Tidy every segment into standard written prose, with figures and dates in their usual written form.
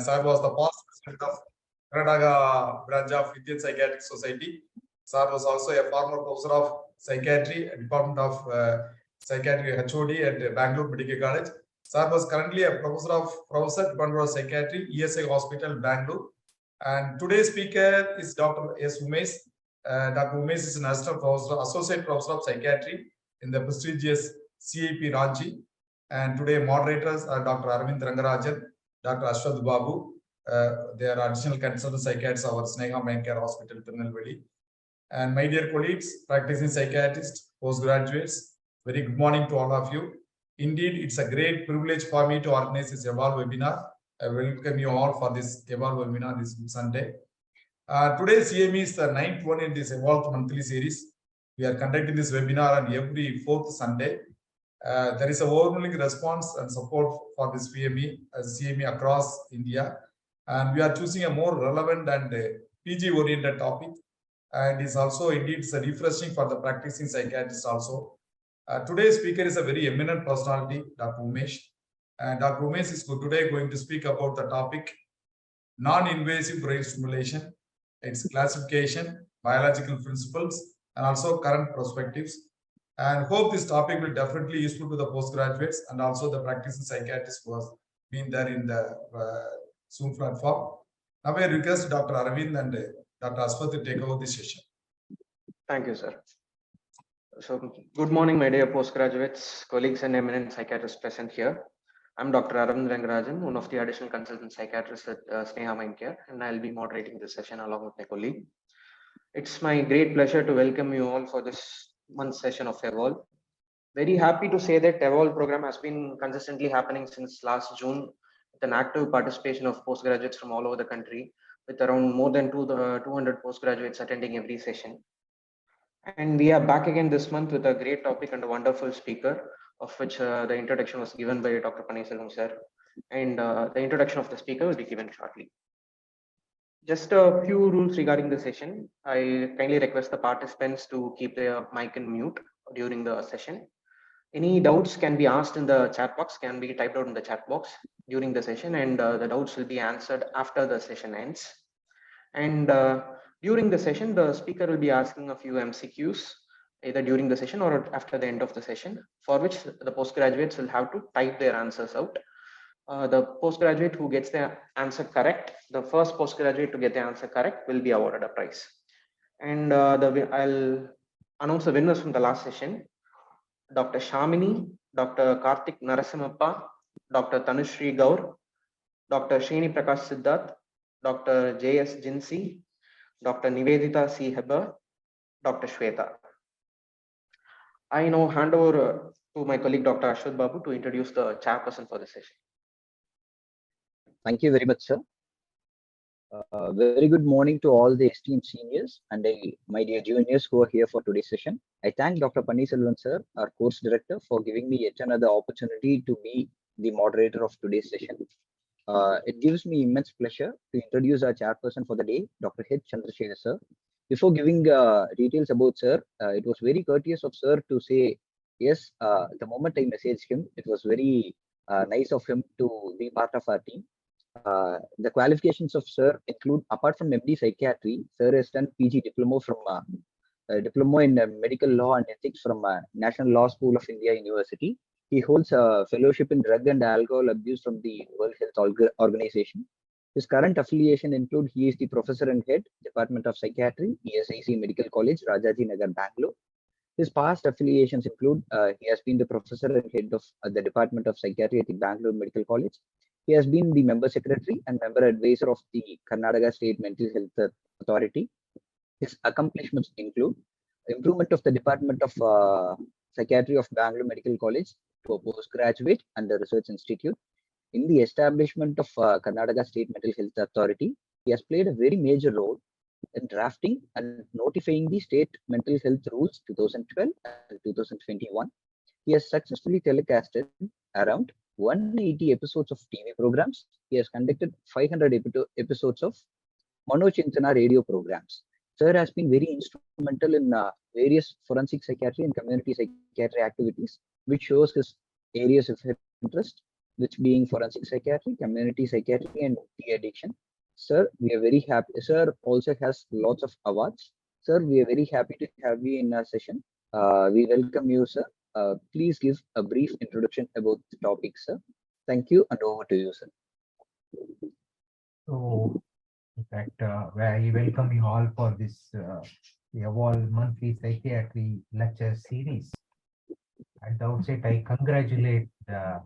Sir was the past president of Karnataka branch of Indian Psychiatric Society. Sir was also a former professor of Psychiatry, Department of Psychiatry HOD at Bangalore Medical College. Sir was currently a professor Department of Psychiatry, ESI Hospital, Bangalore. And today's speaker is Dr. S. Umesh. Dr. Umesh is an associate professor of psychiatry in the prestigious CAP Ranchi. And today moderators are Dr. Arvind Rangarajan, Dr. Ashwath Babu. They are additional consultant psychiatrists of our Sneha Main Care Hospital, Tirunelveli. And my dear colleagues, practicing psychiatrists, postgraduates, very good morning to all of you. Indeed, it's a great privilege for me to organize this Evolve webinar. I welcome you all for this Evolve webinar this Sunday. Today's CME is the 9th one in this Evolve monthly series. We are conducting this webinar on every 4th Sunday. There is a overwhelming response and support for this CME across India. And we are choosing a more relevant and PG-oriented topic. And it's also indeed it's a refreshing for the practicing psychiatrists also. Today's speaker is a very eminent personality, Dr. Umesh. And Dr. Umesh is today going to speak about the topic non-invasive brain stimulation, its classification, biological principles, and also current perspectives. And hope this topic will definitely useful to the postgraduates and also the practicing psychiatrists who has been there in the Zoom platform. Now I request Dr. Arvind and Dr. Ashwath to take over this session. Thank you, sir. So, good morning, my dear postgraduates, colleagues, and eminent psychiatrists present here. I'm Dr. Arvind Rangarajan, one of the additional consultant psychiatrists at Sneha Main Care, and I'll be moderating this session along with my colleague. It's my great pleasure to welcome you all for this month's session of Evolve. Very happy to say that Evolve program has been consistently happening since last June with an active participation of postgraduates from all over the country, with around more than 200 postgraduates attending every session. And we are back again this month with a great topic and a wonderful speaker, of which the introduction was given by Dr. Paneerselvam sir. And the introduction of the speaker will be given shortly. Just a few rules regarding the session. I kindly request the participants to keep their mic in mute during the session. Any doubts can be asked in the chat box, can be typed out in the chat box during the session, and the doubts will be answered after the session ends. And during the session, the speaker will be asking a few MCQs, either during the session or after the end of the session, for which the postgraduates will have to type their answers out. The postgraduate who gets the answer correct, the first postgraduate to get the answer correct will be awarded a prize. And I'll announce the winners from the last session. Dr. Shamini, Dr. Karthik Narasimappa, Dr. Tanushree Gaur, Dr. Srini Prakash Siddharth, Dr. J.S. Jinsi, Dr. Nivedita C. Heber, Dr. Shweta. I now hand over to my colleague, Dr. Ashwath Babu, to introduce the chairperson for the session. Thank you very much, sir. Very good morning to all the esteemed seniors and my dear juniors who are here for today's session. I thank Dr. Paneerselvam sir, our course director, for giving me yet another opportunity to be the moderator of today's session. It gives me immense pleasure to introduce our chairperson for the day, Dr. H. Chandrasekhar sir. Before giving details about sir, it was very courteous of sir to say yes. The moment I messaged him, it was very nice of him to be part of our team. The qualifications of sir include, apart from MD Psychiatry, sir has done PG Diploma from Diploma in Medical Law and Ethics from National Law School of India University. He holds a fellowship in drug and alcohol abuse from the World Health Organization. His current affiliation include he is the professor and head, Department of Psychiatry, ESIC Medical College, Rajaji Nagar, Bangalore. His past affiliations include he has been the professor and head of the Department of Psychiatry at the Bangalore Medical College. He has been the member secretary and member advisor of the Karnataka State Mental Health Authority. His accomplishments include improvement of the Department of Psychiatry of Bangalore Medical College to a postgraduate and a research institute. In the establishment of Karnataka State Mental Health Authority, he has played a very major role in drafting and notifying the State Mental Health Rules 2012 and 2021. He has successfully telecasted around 180 episodes of TV programs. He has conducted 500 episodes of Manochintana radio programs. Sir has been very instrumental in various forensic psychiatry and community psychiatry activities, which shows his areas of interest. which being forensic psychiatry, community psychiatry, and de-addiction. Sir, we are very happy. Sir also has lots of awards. Sir, we are very happy to have you in our session. We welcome you, sir. Please give a brief introduction about the topic, sir. Thank you, and over to you, sir. So, in fact, I welcome you all for this Evolve Monthly Psychiatry Lecture Series. At the outset, I congratulate the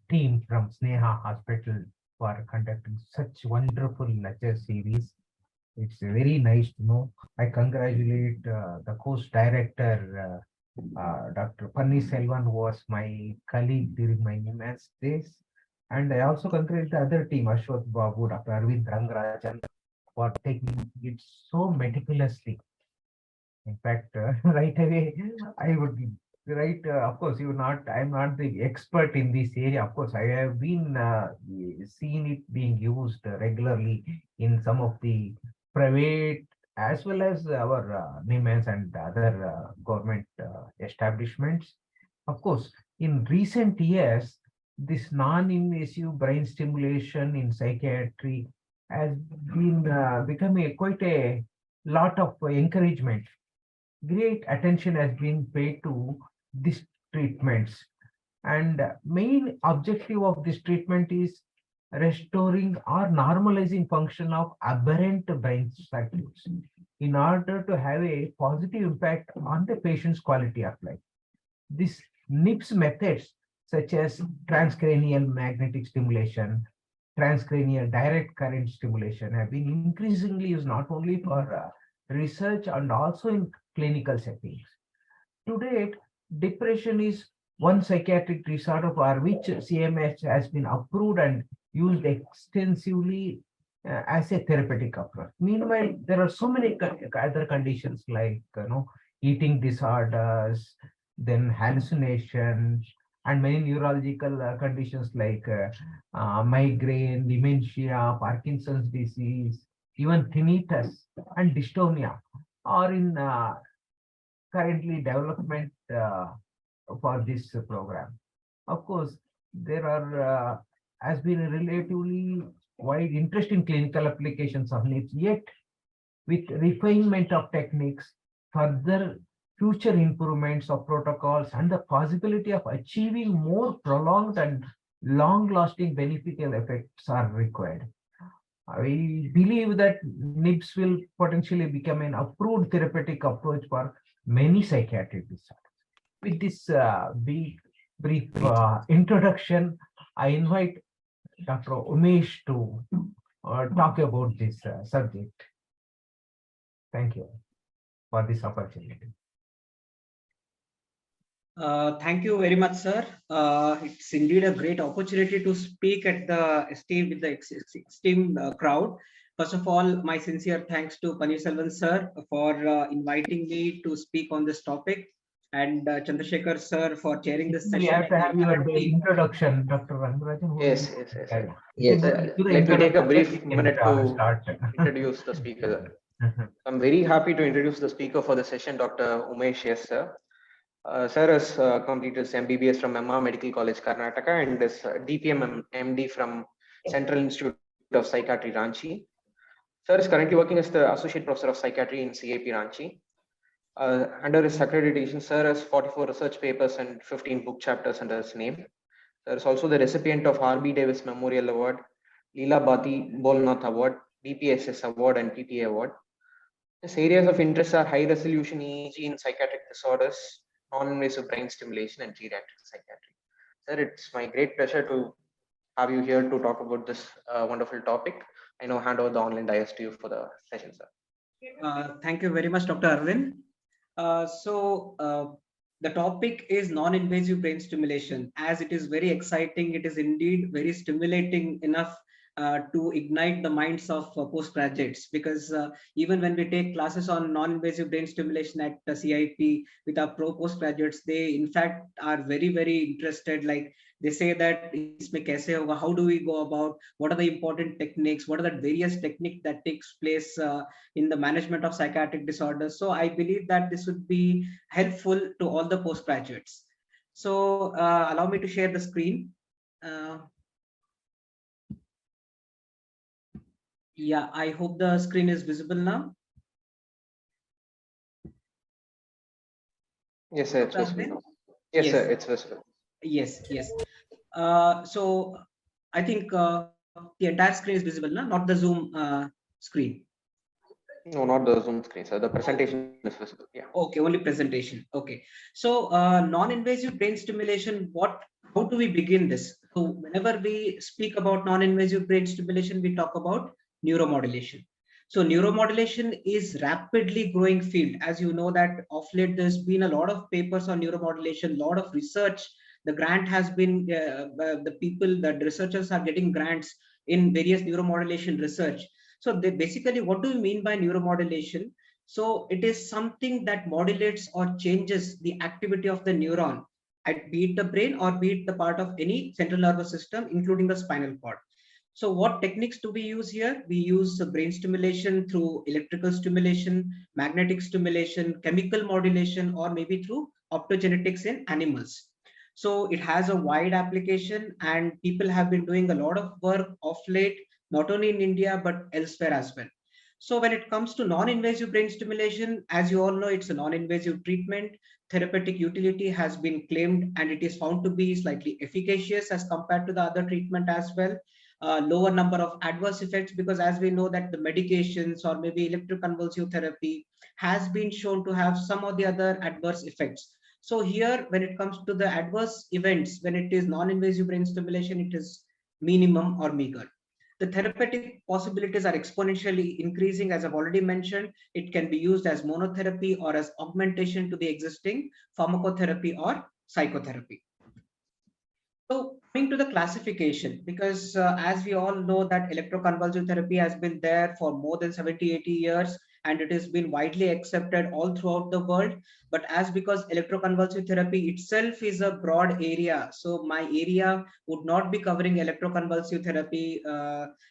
team from Sneha Hospital for conducting such wonderful lecture series. It's very nice to know. I congratulate the course director, Dr. Panniselvan, who was my colleague during my NIBS days. And I also congratulate the other team, Ashwath Babu, Dr. Arvind Rangarajan, for taking it so meticulously. In fact, right away, I would be right. Of course, I'm not the expert in this area. Of course, I have been seen it being used regularly in some of the private as well as our NIBS and other government establishments. Of course, in recent years, this non-invasive brain stimulation in psychiatry has been becoming quite a lot of encouragement. Great attention has been paid to these treatments, and main objective of this treatment is restoring or normalizing function of aberrant brain circuits in order to have a positive impact on the patient's quality of life. These NIBS methods such as transcranial magnetic stimulation, transcranial direct current stimulation have been increasingly used not only for research and also in clinical settings. To date, depression is one psychiatric disorder for which CMS has been approved and used extensively as a therapeutic approach. Meanwhile, there are so many other conditions like eating disorders, then hallucinations, and many neurological conditions like migraine, dementia, Parkinson's disease, even tinnitus and dystonia are in currently development for this program. Of course, there are has been a relatively wide interest in clinical applications of NIBS, yet with refinement of techniques, further future improvements of protocols, and the possibility of achieving more prolonged and long-lasting beneficial effects are required. I believe that NIBS will potentially become an approved therapeutic approach for many psychiatric disorders. With this brief introduction, I invite Dr. Umesh to talk about this subject. Thank you for this opportunity. Thank you very much, sir. It's indeed a great opportunity to speak at the esteemed crowd. First of all, my sincere thanks to Panniselvan sir for inviting me to speak on this topic, and Chandrasekhar sir for chairing this session. We have to have your introduction, Dr. Rangarajan. Yes. Let me take a brief minute to introduce the speaker. I'm very happy to introduce the speaker for the session, Dr. Umesh. Yes, sir. Sir has completed his MBBS from Emma Medical College, Karnataka, and is DPM MD from Central Institute of Psychiatry, Ranchi. Sir is currently working as the Associate Professor of Psychiatry in CIP, Ranchi. Under his accreditation, sir has 44 research papers and 15 book chapters under his name. Sir is also the recipient of R.B. Davis Memorial Award, Leela Bhati Bolnath Award, BPSS Award, and PTA Award. His areas of interest are high-resolution EEG in psychiatric disorders, non-invasive brain stimulation, and geriatric psychiatry. Sir, it's my great pleasure to have you here to talk about this wonderful topic. I now hand over the online dais to you for the session, sir. Thank you very much, Dr. Arvind. The topic is non-invasive brain stimulation. As it is very exciting, it is indeed very stimulating enough to ignite the minds of postgraduates, because even when we take classes on non-invasive brain stimulation at CIP with our postgraduates, they in fact are very, very interested. Like they say that isme kaise hoga, how do we go about, what are the important techniques, what are the various techniques that takes place in the management of psychiatric disorders. So I believe that this would be helpful to all the postgraduates. So allow me to share the screen. Yeah, I hope the screen is visible now. Yes, sir, it's Dr. visible Arvind? now. Yes, Yes, sir, it's visible. yes, yes. So I think the entire screen is visible now, not the Zoom screen. No, not the Zoom screen, sir. The presentation is visible. Yeah. Okay, only presentation. Okay. So non-invasive brain stimulation, how do we begin this? So whenever we speak about non-invasive brain stimulation, we talk about neuromodulation. So neuromodulation is rapidly growing field. As you know that of late, there's been a lot of papers on neuromodulation, lot of research. The grant has been, the researchers are getting grants in various neuromodulation research. So they basically, what do we mean by neuromodulation? So it is something that modulates or changes the activity of the neuron, at be it the brain or be it the part of any central nervous system, including the spinal cord. So what techniques do we use here? We use brain stimulation through electrical stimulation, magnetic stimulation, chemical modulation, or maybe through optogenetics in animals. So it has a wide application and people have been doing a lot of work of late, not only in India, but elsewhere as well. So when it comes to non-invasive brain stimulation, as you all know, it's a non-invasive treatment. Therapeutic utility has been claimed and it is found to be slightly efficacious as compared to the other treatment as well. Lower number of adverse effects, because as we know that the medications or maybe electroconvulsive therapy has been shown to have some of the other adverse effects. So here, when it comes to the adverse events, when it is non-invasive brain stimulation, it is minimum or meager. The therapeutic possibilities are exponentially increasing. As I've already mentioned, it can be used as monotherapy or as augmentation to the existing pharmacotherapy or psychotherapy. So coming to the classification, because as we all know that electroconvulsive therapy has been there for more than 70, 80 years, and it has been widely accepted all throughout the world. But as because electroconvulsive therapy itself is a broad area, so my area would not be covering electroconvulsive therapy.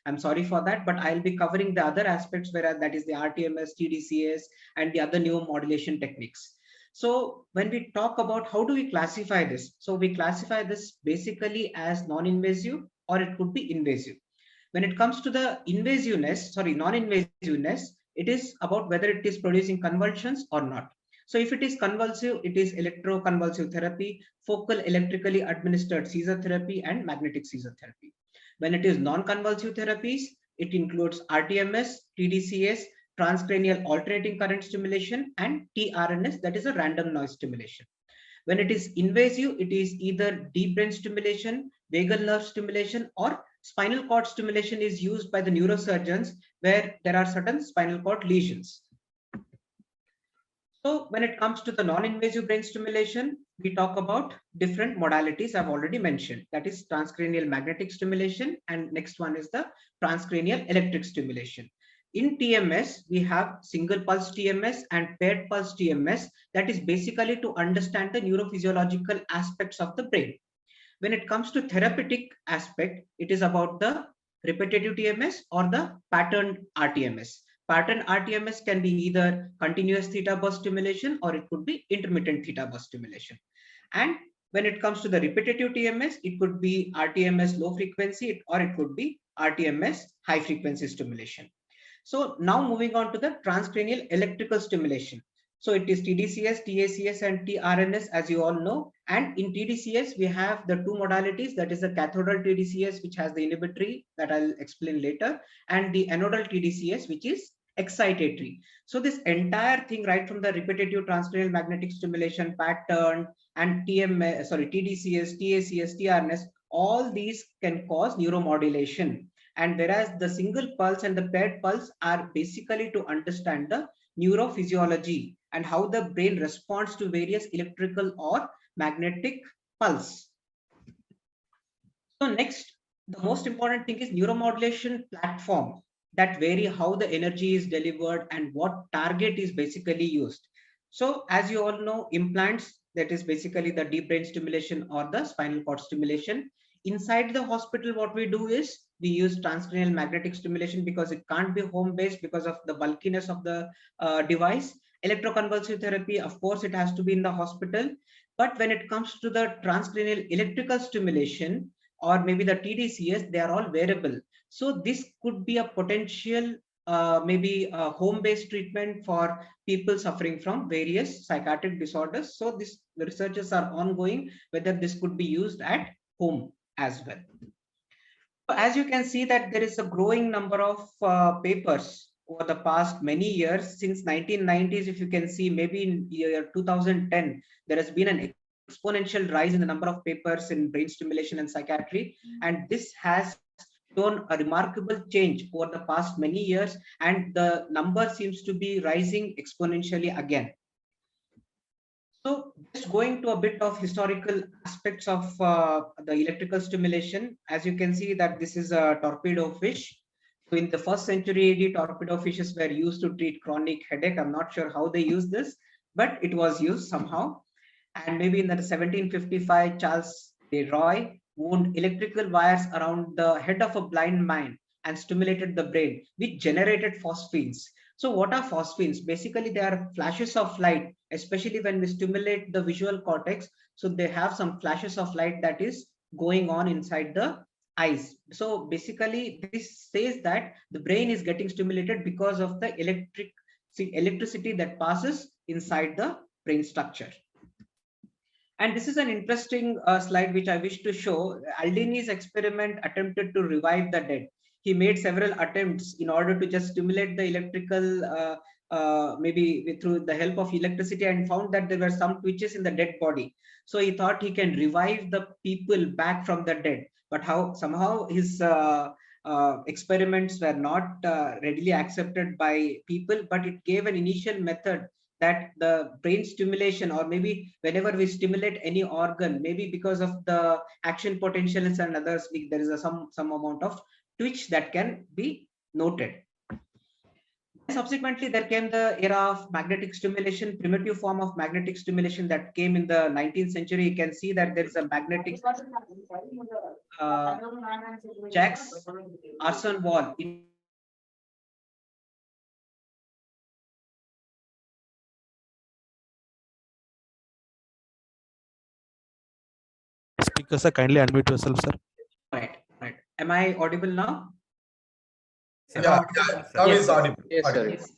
I'm sorry for that, but I'll be covering the other aspects, whereas that is the rTMS, tDCS, and the other new modulation techniques. So when we talk about how do we classify this? So we classify this basically as non-invasive or it could be invasive. When it comes to the non-invasiveness, it is about whether it is producing convulsions or not. So if it is convulsive, it is electroconvulsive therapy, focal electrically administered seizure therapy, and magnetic seizure therapy. When it is non-convulsive therapies, it includes rTMS, tDCS, transcranial alternating current stimulation, and tRNS, that is a random noise stimulation. When it is invasive, it is either deep brain stimulation, vagal nerve stimulation, or spinal cord stimulation is used by the neurosurgeons where there are certain spinal cord lesions. So when it comes to the non-invasive brain stimulation, we talk about different modalities I've already mentioned. That is transcranial magnetic stimulation, and next one is the transcranial electric stimulation. In TMS, we have single pulse TMS and paired pulse TMS. That is basically to understand the neurophysiological aspects of the brain. When it comes to therapeutic aspect, it is about the repetitive TMS or the patterned rTMS. Pattern rTMS can be either continuous theta burst stimulation or it could be intermittent theta burst stimulation. And when it comes to the repetitive TMS, it could be rTMS low frequency or it could be rTMS high frequency stimulation. So now moving on to the transcranial electrical stimulation. So it is tDCS, tACS, and tRNS, as you all know. And in tDCS, we have the two modalities, that is the cathodal tDCS, which has the inhibitory that I'll explain later, and the anodal tDCS, which is excitatory. So this entire thing, right from the repetitive transcranial magnetic stimulation pattern and tDCS, tACS, tRNS, all these can cause neuromodulation. And whereas the single pulse and the paired pulse are basically to understand the neurophysiology and how the brain responds to various electrical or magnetic pulse. So next, the most important thing is neuromodulation platform that vary how the energy is delivered and what target is basically used. So as you all know, implants, that is basically the deep brain stimulation or the spinal cord stimulation. Inside the hospital, what we do is we use transcranial magnetic stimulation because it can't be home based because of the bulkiness of the device. Electroconvulsive therapy, of course, it has to be in the hospital. But when it comes to the transcranial electrical stimulation, or maybe the tDCS, they are all wearable. So this could be a potential maybe a home-based treatment for people suffering from various psychiatric disorders. So the researches are ongoing whether this could be used at home as well. So as you can see that there is a growing number of papers over the past many years. Since 1990s, if you can see, maybe in year 2010, there has been an exponential rise in the number of papers in brain stimulation and psychiatry. And this has shown a remarkable change over the past many years, and the number seems to be rising exponentially again. So just going to a bit of historical aspects of the electrical stimulation, as you can see that this is a torpedo fish. So in the 1st century AD, torpedo fishes were used to treat chronic headache. I'm not sure how they use this, but it was used somehow. And maybe in the 1755, Charles de Roy wound electrical wires around the head of a blind man and stimulated the brain, which generated phosphenes. So what are phosphenes? Basically, they are flashes of light, especially when we stimulate the visual cortex. So they have some flashes of light that is going on inside the eyes. So basically, this says that the brain is getting stimulated because of the electricity that passes inside the brain structure. And this is an interesting slide which I wish to show. Aldini's experiment attempted to revive the dead. He made several attempts in order to just stimulate the electrical, maybe through the help of electricity, and found that there were some twitches in the dead body. So he thought he can revive the people back from the dead. But somehow his experiments were not readily accepted by people, but it gave an initial method that the brain stimulation, or maybe whenever we stimulate any organ, maybe because of the action potentials and others, there is some amount of twitch that can be noted. Subsequently, there came the era of magnetic stimulation, primitive form of magnetic stimulation that came in the 19th century. You can see that there is a magnetic Jacques arson wall. Speaker, sir, kindly unmute yourself, sir. Right. Am I audible now? Yeah, now Yes, is audible. Yes, sir. Yes.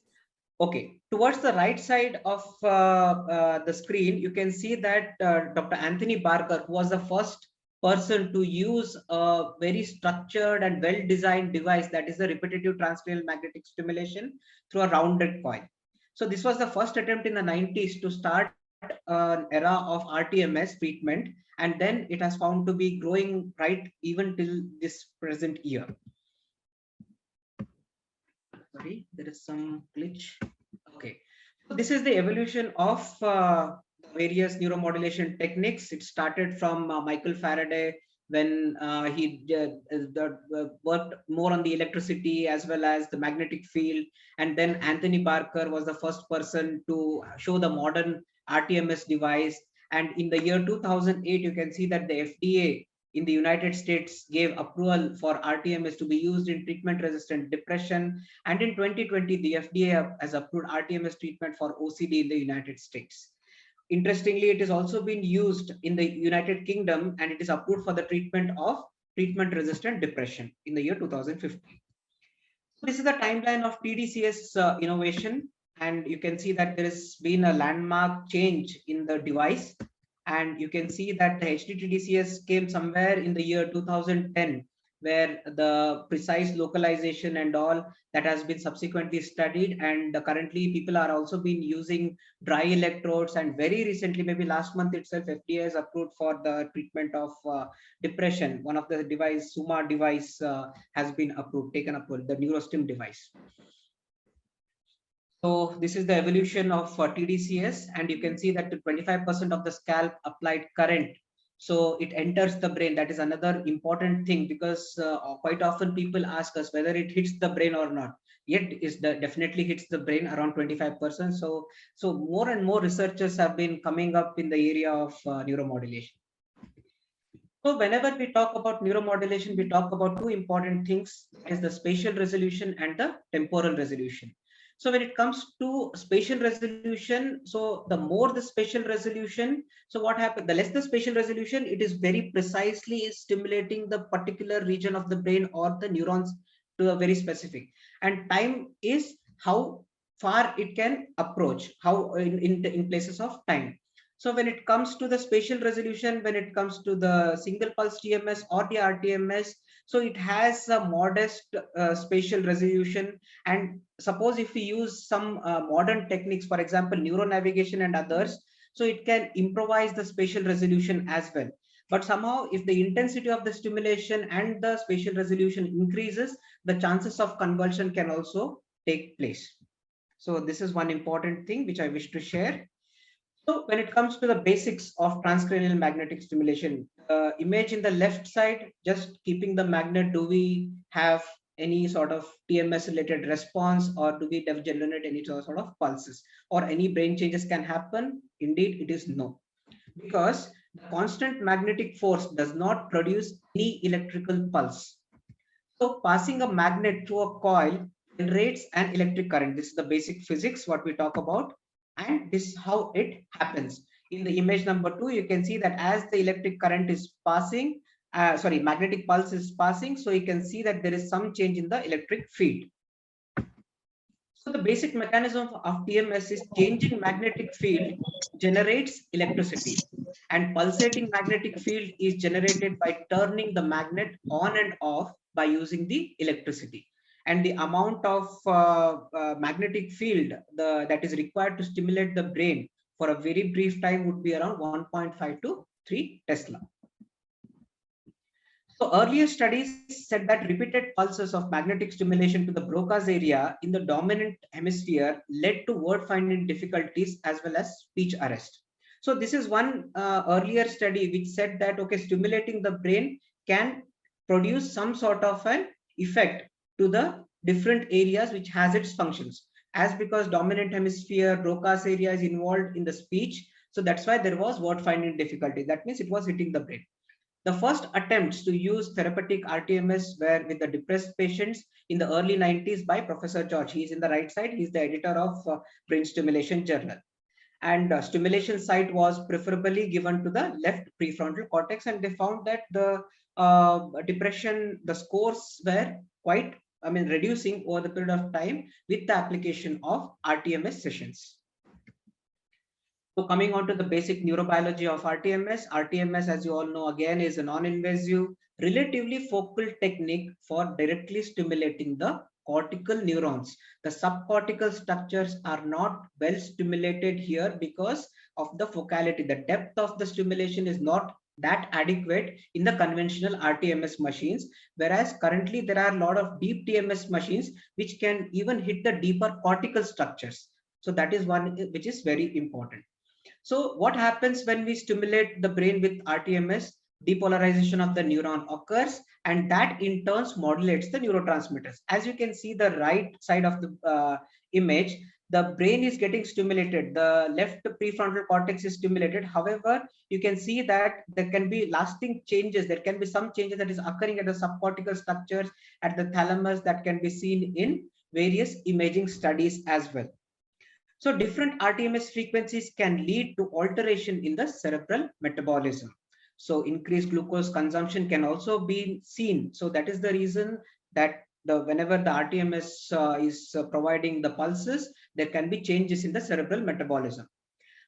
Okay, towards the right side of the screen, you can see that Dr. Anthony Barker, who was the first person to use a very structured and well-designed device, that is the repetitive transcranial magnetic stimulation through a rounded coil. So this was the first attempt in the 90s to start an era of rTMS treatment, and then it has found to be growing right even till this present year. Sorry, there is some glitch. Okay, so this is the evolution of various neuromodulation techniques. It started from Michael Faraday when he worked more on the electricity as well as the magnetic field, and then Anthony Barker was the first person to show the modern rTMS device. And in the year 2008, you can see that the FDA in the United States gave approval for rTMS to be used in treatment-resistant depression. And in 2020, the FDA has approved rTMS treatment for OCD in the United States. Interestingly, it has also been used in the United Kingdom, and it is approved for the treatment of treatment-resistant depression in the year 2015. So this is the timeline of tDCS innovation. And you can see that there has been a landmark change in the device. And you can see that the HD-tDCS came somewhere in the year 2010, where the precise localization and all that has been subsequently studied. And currently people are also been using dry electrodes. And very recently, maybe last month itself, FDA has approved for the treatment of depression. One of the device, Suma device has been approved, taken up with the NeuroStim device. So this is the evolution of tDCS, and you can see that 25% of the scalp applied current. So it enters the brain. That is another important thing, because quite often people ask us whether it hits the brain or not. Yet it definitely hits the brain around 25%. So more and more researchers have been coming up in the area of neuromodulation. So whenever we talk about neuromodulation, we talk about two important things: is the spatial resolution and the temporal resolution. So when it comes to spatial resolution, so the more the spatial resolution, so what happens, the less the spatial resolution, it is very precisely stimulating the particular region of the brain or the neurons to a very specific. And time is how far it can approach, how in places of time. So when it comes to the spatial resolution, when it comes to the single pulse TMS or the rTMS, so it has a modest spatial resolution. And suppose if we use some modern techniques, for example, neuronavigation and others, so it can improvise the spatial resolution as well. But somehow if the intensity of the stimulation and the spatial resolution increases, the chances of convulsion can also take place. So this is one important thing which I wish to share. So when it comes to the basics of transcranial magnetic stimulation, image in the left side, just keeping the magnet, do we have any sort of TMS related response, or do we generate any sort of pulses, or any brain changes can happen? Indeed, it is no, because the constant magnetic force does not produce any electrical pulse. So passing a magnet through a coil generates an electric current. This is the basic physics what we talk about, and this is how it happens. In the image number 2, you can see that as the electric current is passing, magnetic pulse is passing, so you can see that there is some change in the electric field. So the basic mechanism of TMS is changing magnetic field generates electricity, and pulsating magnetic field is generated by turning the magnet on and off by using the electricity. And the amount of magnetic field that is required to stimulate the brain for a very brief time would be around 1.5 to 3 Tesla. So earlier studies said that repeated pulses of magnetic stimulation to the Broca's area in the dominant hemisphere led to word finding difficulties as well as speech arrest. So this is one earlier study which said that, okay, stimulating the brain can produce some sort of an effect to the different areas which has its functions. As because dominant hemisphere, Broca's area is involved in the speech, so that's why there was word finding difficulty. That means it was hitting the brain. The first attempts to use therapeutic rTMS were with the depressed patients in the early 90s by Professor George. He's in the right side. He's the editor of Brain Stimulation Journal. And stimulation site was preferably given to the left prefrontal cortex. And they found that the depression, the scores were quite, reducing over the period of time with the application of rTMS sessions. So coming on to the basic neurobiology of rTMS. rTMS, as you all know, again, is a non-invasive, relatively focal technique for directly stimulating the cortical neurons. The subcortical structures are not well stimulated here because of the focality. The depth of the stimulation is not that adequate in the conventional rTMS machines, whereas currently there are a lot of deep TMS machines which can even hit the deeper cortical structures. So that is one which is very important. So what happens when we stimulate the brain with rTMS? Depolarization of the neuron occurs, and that in turn modulates the neurotransmitters. As you can see the right side of the image, the brain is getting stimulated. The left prefrontal cortex is stimulated. However, you can see that there can be lasting changes. There can be some changes that is occurring at the subcortical structures, at the thalamus, that can be seen in various imaging studies as well. So different rTMS frequencies can lead to alteration in the cerebral metabolism. So increased glucose consumption can also be seen. So that is the reason that whenever the rTMS is providing the pulses, there can be changes in the cerebral metabolism.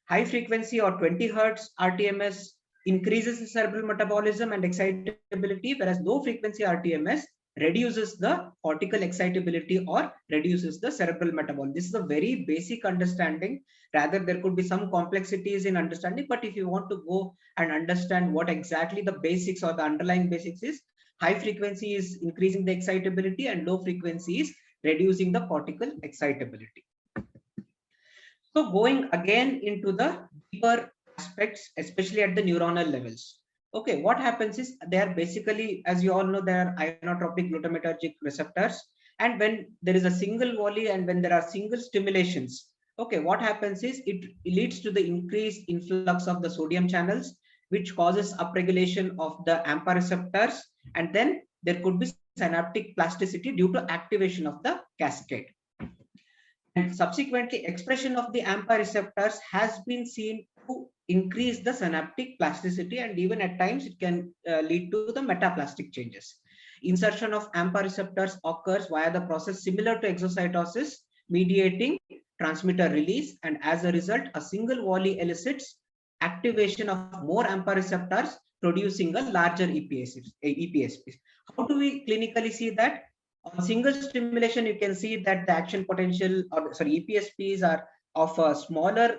High frequency or 20 Hertz rTMS increases the cerebral metabolism and excitability, whereas low frequency rTMS reduces the cortical excitability or reduces the cerebral metabolism. This is a very basic understanding. Rather, there could be some complexities in understanding, but if you want to go and understand what exactly the basics or the underlying basics is, high frequency is increasing the excitability and low frequency is reducing the cortical excitability. So going again into the deeper aspects, especially at the neuronal levels. Okay, what happens is they are basically, as you all know, they are ionotropic glutamatergic receptors. And when there is a single volley and when there are single stimulations, okay, what happens is it leads to the increased influx of the sodium channels, which causes upregulation of the AMPA receptors. And then there could be synaptic plasticity due to activation of the cascade. And subsequently, expression of the AMPA receptors has been seen to increase the synaptic plasticity, and even at times it can lead to the metaplastic changes. Insertion of AMPA receptors occurs via the process similar to exocytosis, mediating transmitter release, and as a result, a single volley elicits activation of more AMPA receptors, producing a larger EPSPs. How do we clinically see that? On single stimulation, you can see that the action potential, or sorry, EPSPs are of a smaller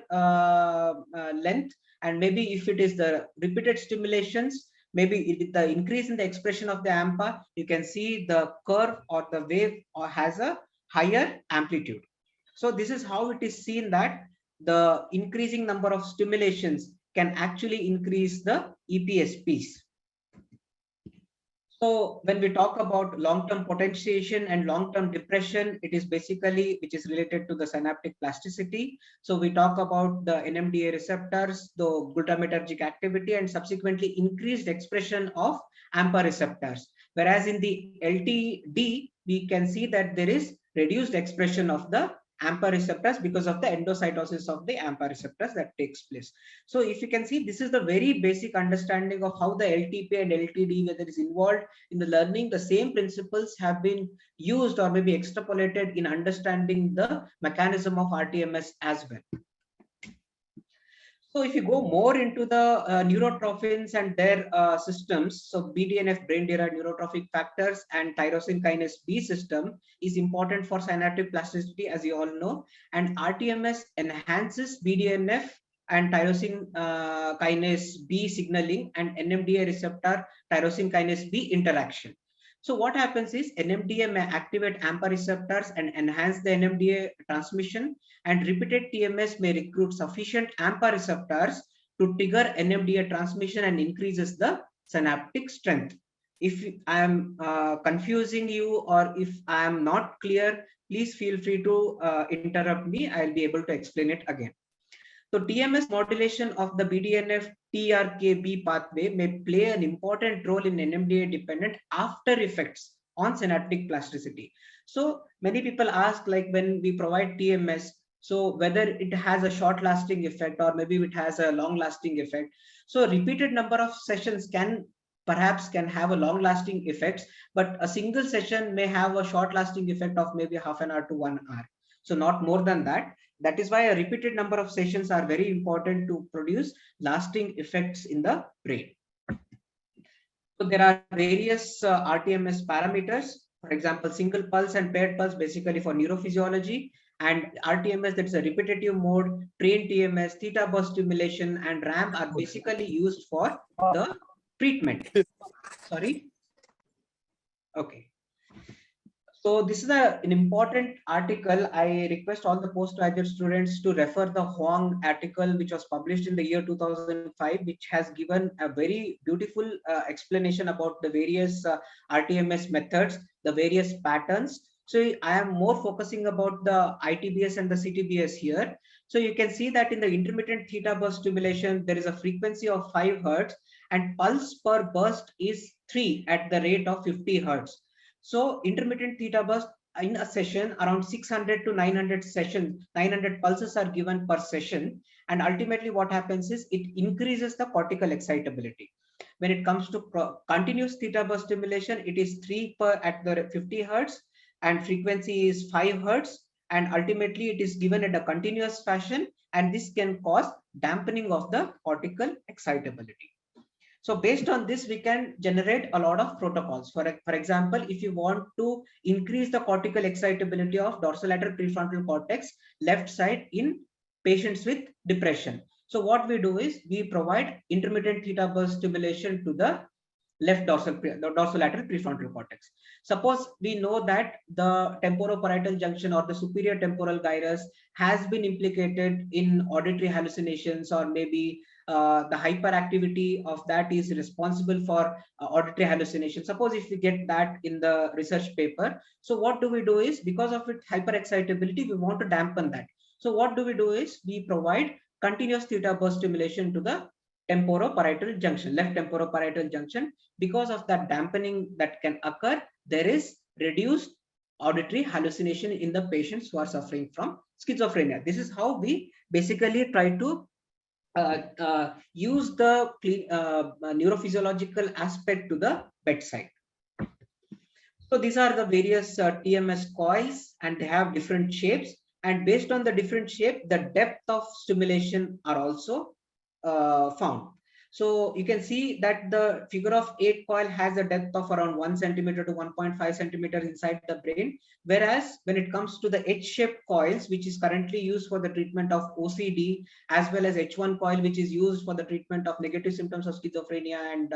length, and maybe if it is the repeated stimulations, maybe with the increase in the expression of the AMPA, you can see the curve or the wave has a higher amplitude. So this is how it is seen that the increasing number of stimulations can actually increase the EPSPs. So when we talk about long-term potentiation and long-term depression, it is basically which is related to the synaptic plasticity. So we talk about the NMDA receptors, the glutamatergic activity, and subsequently increased expression of AMPA receptors. Whereas in the LTD, we can see that there is reduced expression of the AMPA receptors because of the endocytosis of the AMPA receptors that takes place. So if you can see, this is the very basic understanding of how the LTP and LTD, whether is involved in the learning. The same principles have been used or maybe extrapolated in understanding the mechanism of rTMS as well. So if you go more into the neurotrophins and their systems, so BDNF, brain-derived neurotrophic factors, and tyrosine kinase B system is important for synaptic plasticity, as you all know. And rTMS enhances BDNF and tyrosine kinase B signaling and NMDA receptor tyrosine kinase B interaction. So what happens is NMDA may activate AMPA receptors and enhance the NMDA transmission, and repeated TMS may recruit sufficient AMPA receptors to trigger NMDA transmission and increases the synaptic strength. If I am confusing you or if I am not clear, please feel free to interrupt me. I'll be able to explain it again. So TMS modulation of the BDNF TRKB pathway may play an important role in NMDA dependent after effects on synaptic plasticity. So many people ask, like when we provide TMS, so whether it has a short lasting effect or maybe it has a long lasting effect. So repeated number of sessions can have a long lasting effects, but a single session may have a short lasting effect of maybe half an hour to 1 hour. So not more than that. That is why a repeated number of sessions are very important to produce lasting effects in the brain. So there are various rTMS parameters. For example, single pulse and paired pulse basically for neurophysiology, and rTMS, that's a repetitive mode, train TMS, theta burst stimulation, and RAM are basically used for the treatment. Sorry. Okay. So this is an important article. I request all the postgraduate students to refer the Huang article, which was published in the year 2005, which has given a very beautiful explanation about the various rTMS methods, the various patterns. So I am more focusing about the ITBS and the CTBS here. So you can see that in the intermittent theta burst stimulation, there is a frequency of 5 Hertz and pulse per burst is 3 at the rate of 50 Hertz. So intermittent theta burst in a session, around 600 to 900 sessions, 900 pulses are given per session. And ultimately what happens is it increases the cortical excitability. When it comes to continuous theta burst stimulation, it is 3 per at the 50 Hertz and frequency is 5 Hertz. And ultimately it is given at a continuous fashion, and this can cause dampening of the cortical excitability. So based on this, we can generate a lot of protocols. For example, if you want to increase the cortical excitability of dorsolateral prefrontal cortex, left side in patients with depression. So what we do is we provide intermittent theta burst stimulation to the left dorsolateral prefrontal cortex. Suppose we know that the temporoparietal junction or the superior temporal gyrus has been implicated in auditory hallucinations, or maybe the hyperactivity of that is responsible for auditory hallucination. Suppose if we get that in the research paper, so what do we do is, because of its hyperexcitability, we want to dampen that. So what do we do is we provide continuous theta burst stimulation to the temporoparietal junction, left temporoparietal junction. Because of that dampening that can occur, there is reduced auditory hallucination in the patients who are suffering from schizophrenia. This is how we basically try to use the neurophysiological aspect to the bedside. So these are the various TMS coils, and they have different shapes. And based on the different shape, the depth of stimulation are also found. So you can see that the figure of 8 coil has a depth of around 1 centimeter to 1.5 centimeters inside the brain. Whereas when it comes to the H-shaped coils, which is currently used for the treatment of OCD, as well as H1 coil, which is used for the treatment of negative symptoms of schizophrenia and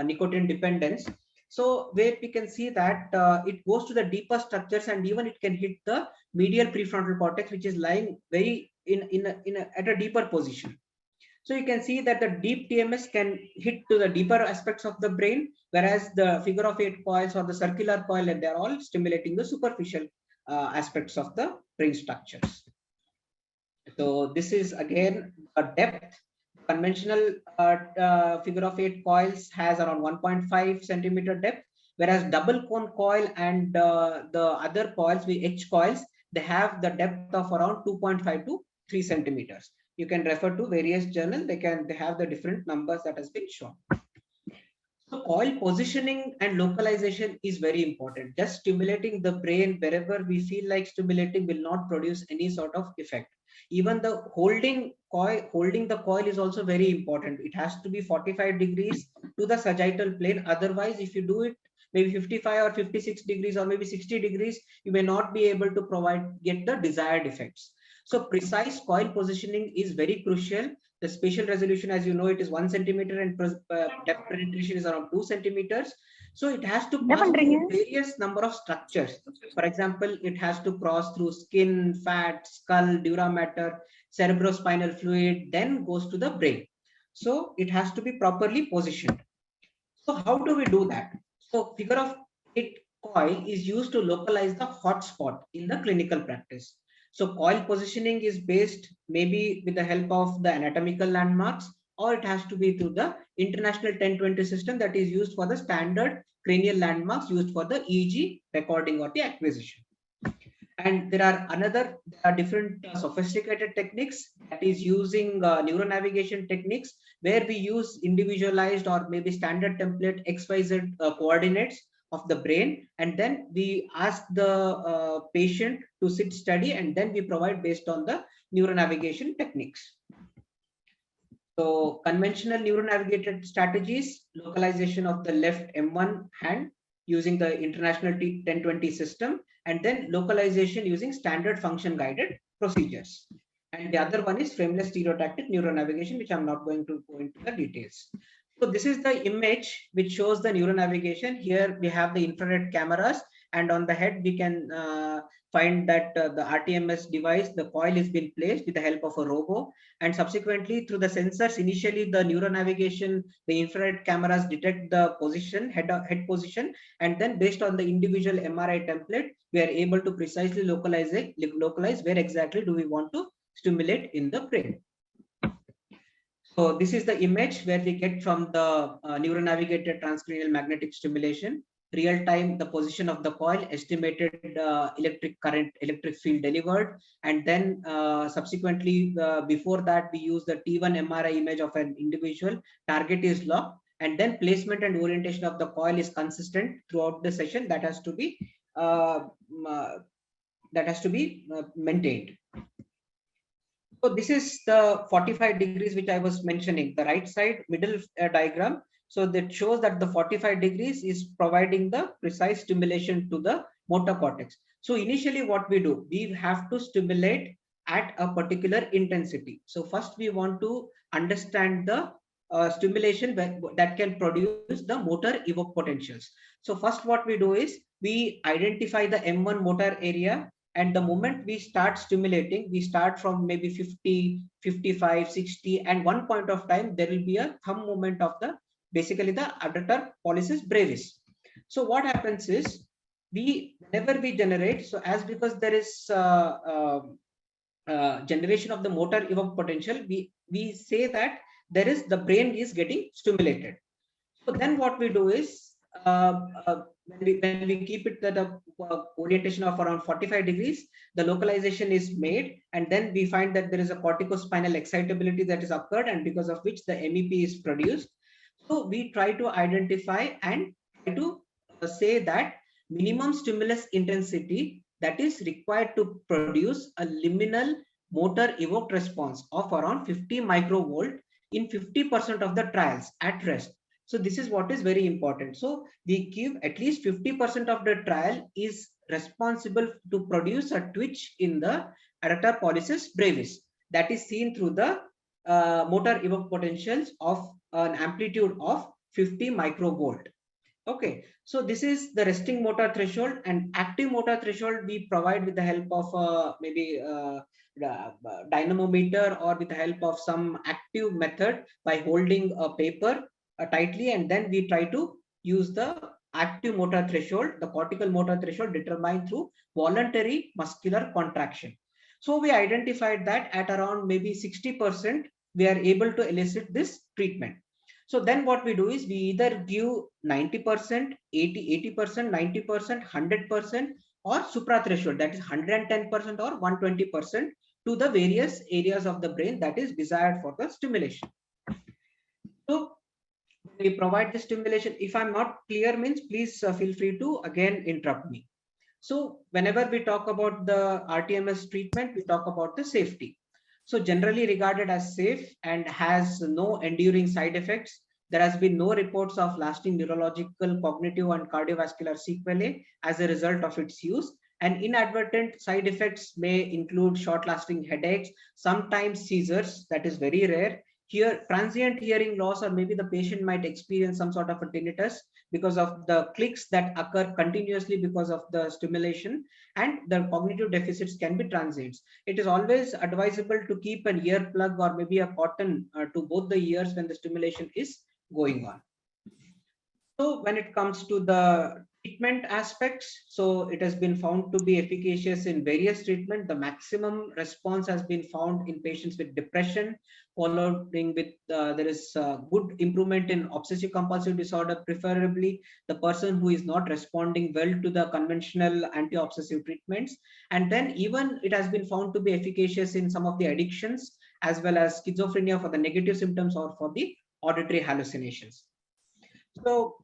nicotine dependence. So where we can see that it goes to the deeper structures, and even it can hit the medial prefrontal cortex, which is lying very at a deeper position. So you can see that the deep TMS can hit to the deeper aspects of the brain, whereas the figure of 8 coils or the circular coil, and they're all stimulating the superficial aspects of the brain structures. So this is again a depth. Conventional figure of 8 coils has around 1.5 centimeter depth, whereas double cone coil and the other coils, the H coils, they have the depth of around 2.5 to 3 centimeters. You can refer to various journals. They have the different numbers that has been shown. So coil positioning and localization is very important. Just stimulating the brain wherever we feel like stimulating will not produce any sort of effect. Even the holding the coil is also very important. It has to be 45 degrees to the sagittal plane. Otherwise, if you do it maybe 55 or 56 degrees or maybe 60 degrees, you may not be able to get the desired effects. So precise coil positioning is very crucial. The spatial resolution, as you know, it is 1 centimeter, and depth penetration is around 2 centimeters. So it has to pass through various number of structures. For example, it has to cross through skin, fat, skull, dura mater, cerebrospinal fluid, then goes to the brain. So it has to be properly positioned. So how do we do that? So figure of 8 coil is used to localize the hotspot in the clinical practice. So coil positioning is based maybe with the help of the anatomical landmarks, or it has to be through the international 1020 system that is used for the standard cranial landmarks used for the EEG recording or the acquisition. And there are different sophisticated techniques that is using neuronavigation techniques, where we use individualized or maybe standard template XYZ coordinates of the brain, and then we ask the patient to sit steady, and then we provide based on the neuronavigation techniques. So conventional neuronavigated strategies, localization of the left M1 hand using the international 1020 system, and then localization using standard function guided procedures. And the other one is frameless stereotactic neuronavigation, which I'm not going to go into the details. So this is the image which shows the neuronavigation. Here we have the infrared cameras, and on the head we can find that the rTMS device, the coil has been placed with the help of a robo, and subsequently through the sensors, initially the neuronavigation, the infrared cameras detect the position, head position, and then based on the individual MRI template, we are able to precisely localize where exactly do we want to stimulate in the brain. So this is the image where we get from the neuronavigated transcranial magnetic stimulation, real time, the position of the coil, estimated electric current, electric field delivered, and then subsequently before that we use the T1 MRI image of an individual, target is locked, and then placement and orientation of the coil is consistent throughout the session. That has to be maintained. So this is the 45 degrees which I was mentioning, the right side middle diagram. So that shows that the 45 degrees is providing the precise stimulation to the motor cortex. So initially what we do, we have to stimulate at a particular intensity. So first we want to understand the stimulation that can produce the motor evoked potentials. So first what we do is we identify the M1 motor area, and the moment we start stimulating, we start from maybe 50, 55, 60, and one point of time there will be a thumb movement of the basically the adductor pollicis brevis. So what happens is whenever we generate, so as because there is generation of the motor evoked potential, we say that the brain is getting stimulated. So then what we do is when we keep it at a orientation of around 45 degrees, the localization is made, and then we find that there is a corticospinal excitability that is occurred, and because of which the MEP is produced. So we try to identify and try to say that minimum stimulus intensity that is required to produce a liminal motor evoked response of around 50 microvolt in 50% of the trials at rest. So this is what is very important. So we give at least 50% of the trial is responsible to produce a twitch in the adductor pollicis brevis that is seen through the motor evoked potentials of an amplitude of 50 microvolt. Okay, so this is the resting motor threshold, and active motor threshold we provide with the help of maybe dynamometer, or with the help of some active method by holding a paper tightly, and then we try to use the active motor threshold, the cortical motor threshold determined through voluntary muscular contraction. So we identified that at around maybe 60%, we are able to elicit this treatment. So then what we do is we either give 90%, 80%, 90%, 100%, or supra threshold, that is 110% or 120% to the various areas of the brain that is desired for the stimulation. So we provide the stimulation. If I'm not clear, means please feel free to again interrupt me. So whenever we talk about the rTMS treatment, we talk about the safety. So generally regarded as safe and has no enduring side effects. There has been no reports of lasting neurological, cognitive, and cardiovascular sequelae as a result of its use. And inadvertent side effects may include short-lasting headaches, sometimes seizures, that is very rare. Here, transient hearing loss, or maybe the patient might experience some sort of a tinnitus because of the clicks that occur continuously because of the stimulation, and the cognitive deficits can be transient. It is always advisable to keep an earplug or maybe a cotton to both the ears when the stimulation is going on. So when it comes to the treatment aspects, so it has been found to be efficacious in various treatment. The maximum response has been found in patients with depression, following with there is good improvement in obsessive compulsive disorder, preferably the person who is not responding well to the conventional anti-obsessive treatments. And then even it has been found to be efficacious in some of the addictions, as well as schizophrenia for the negative symptoms or for the auditory hallucinations. So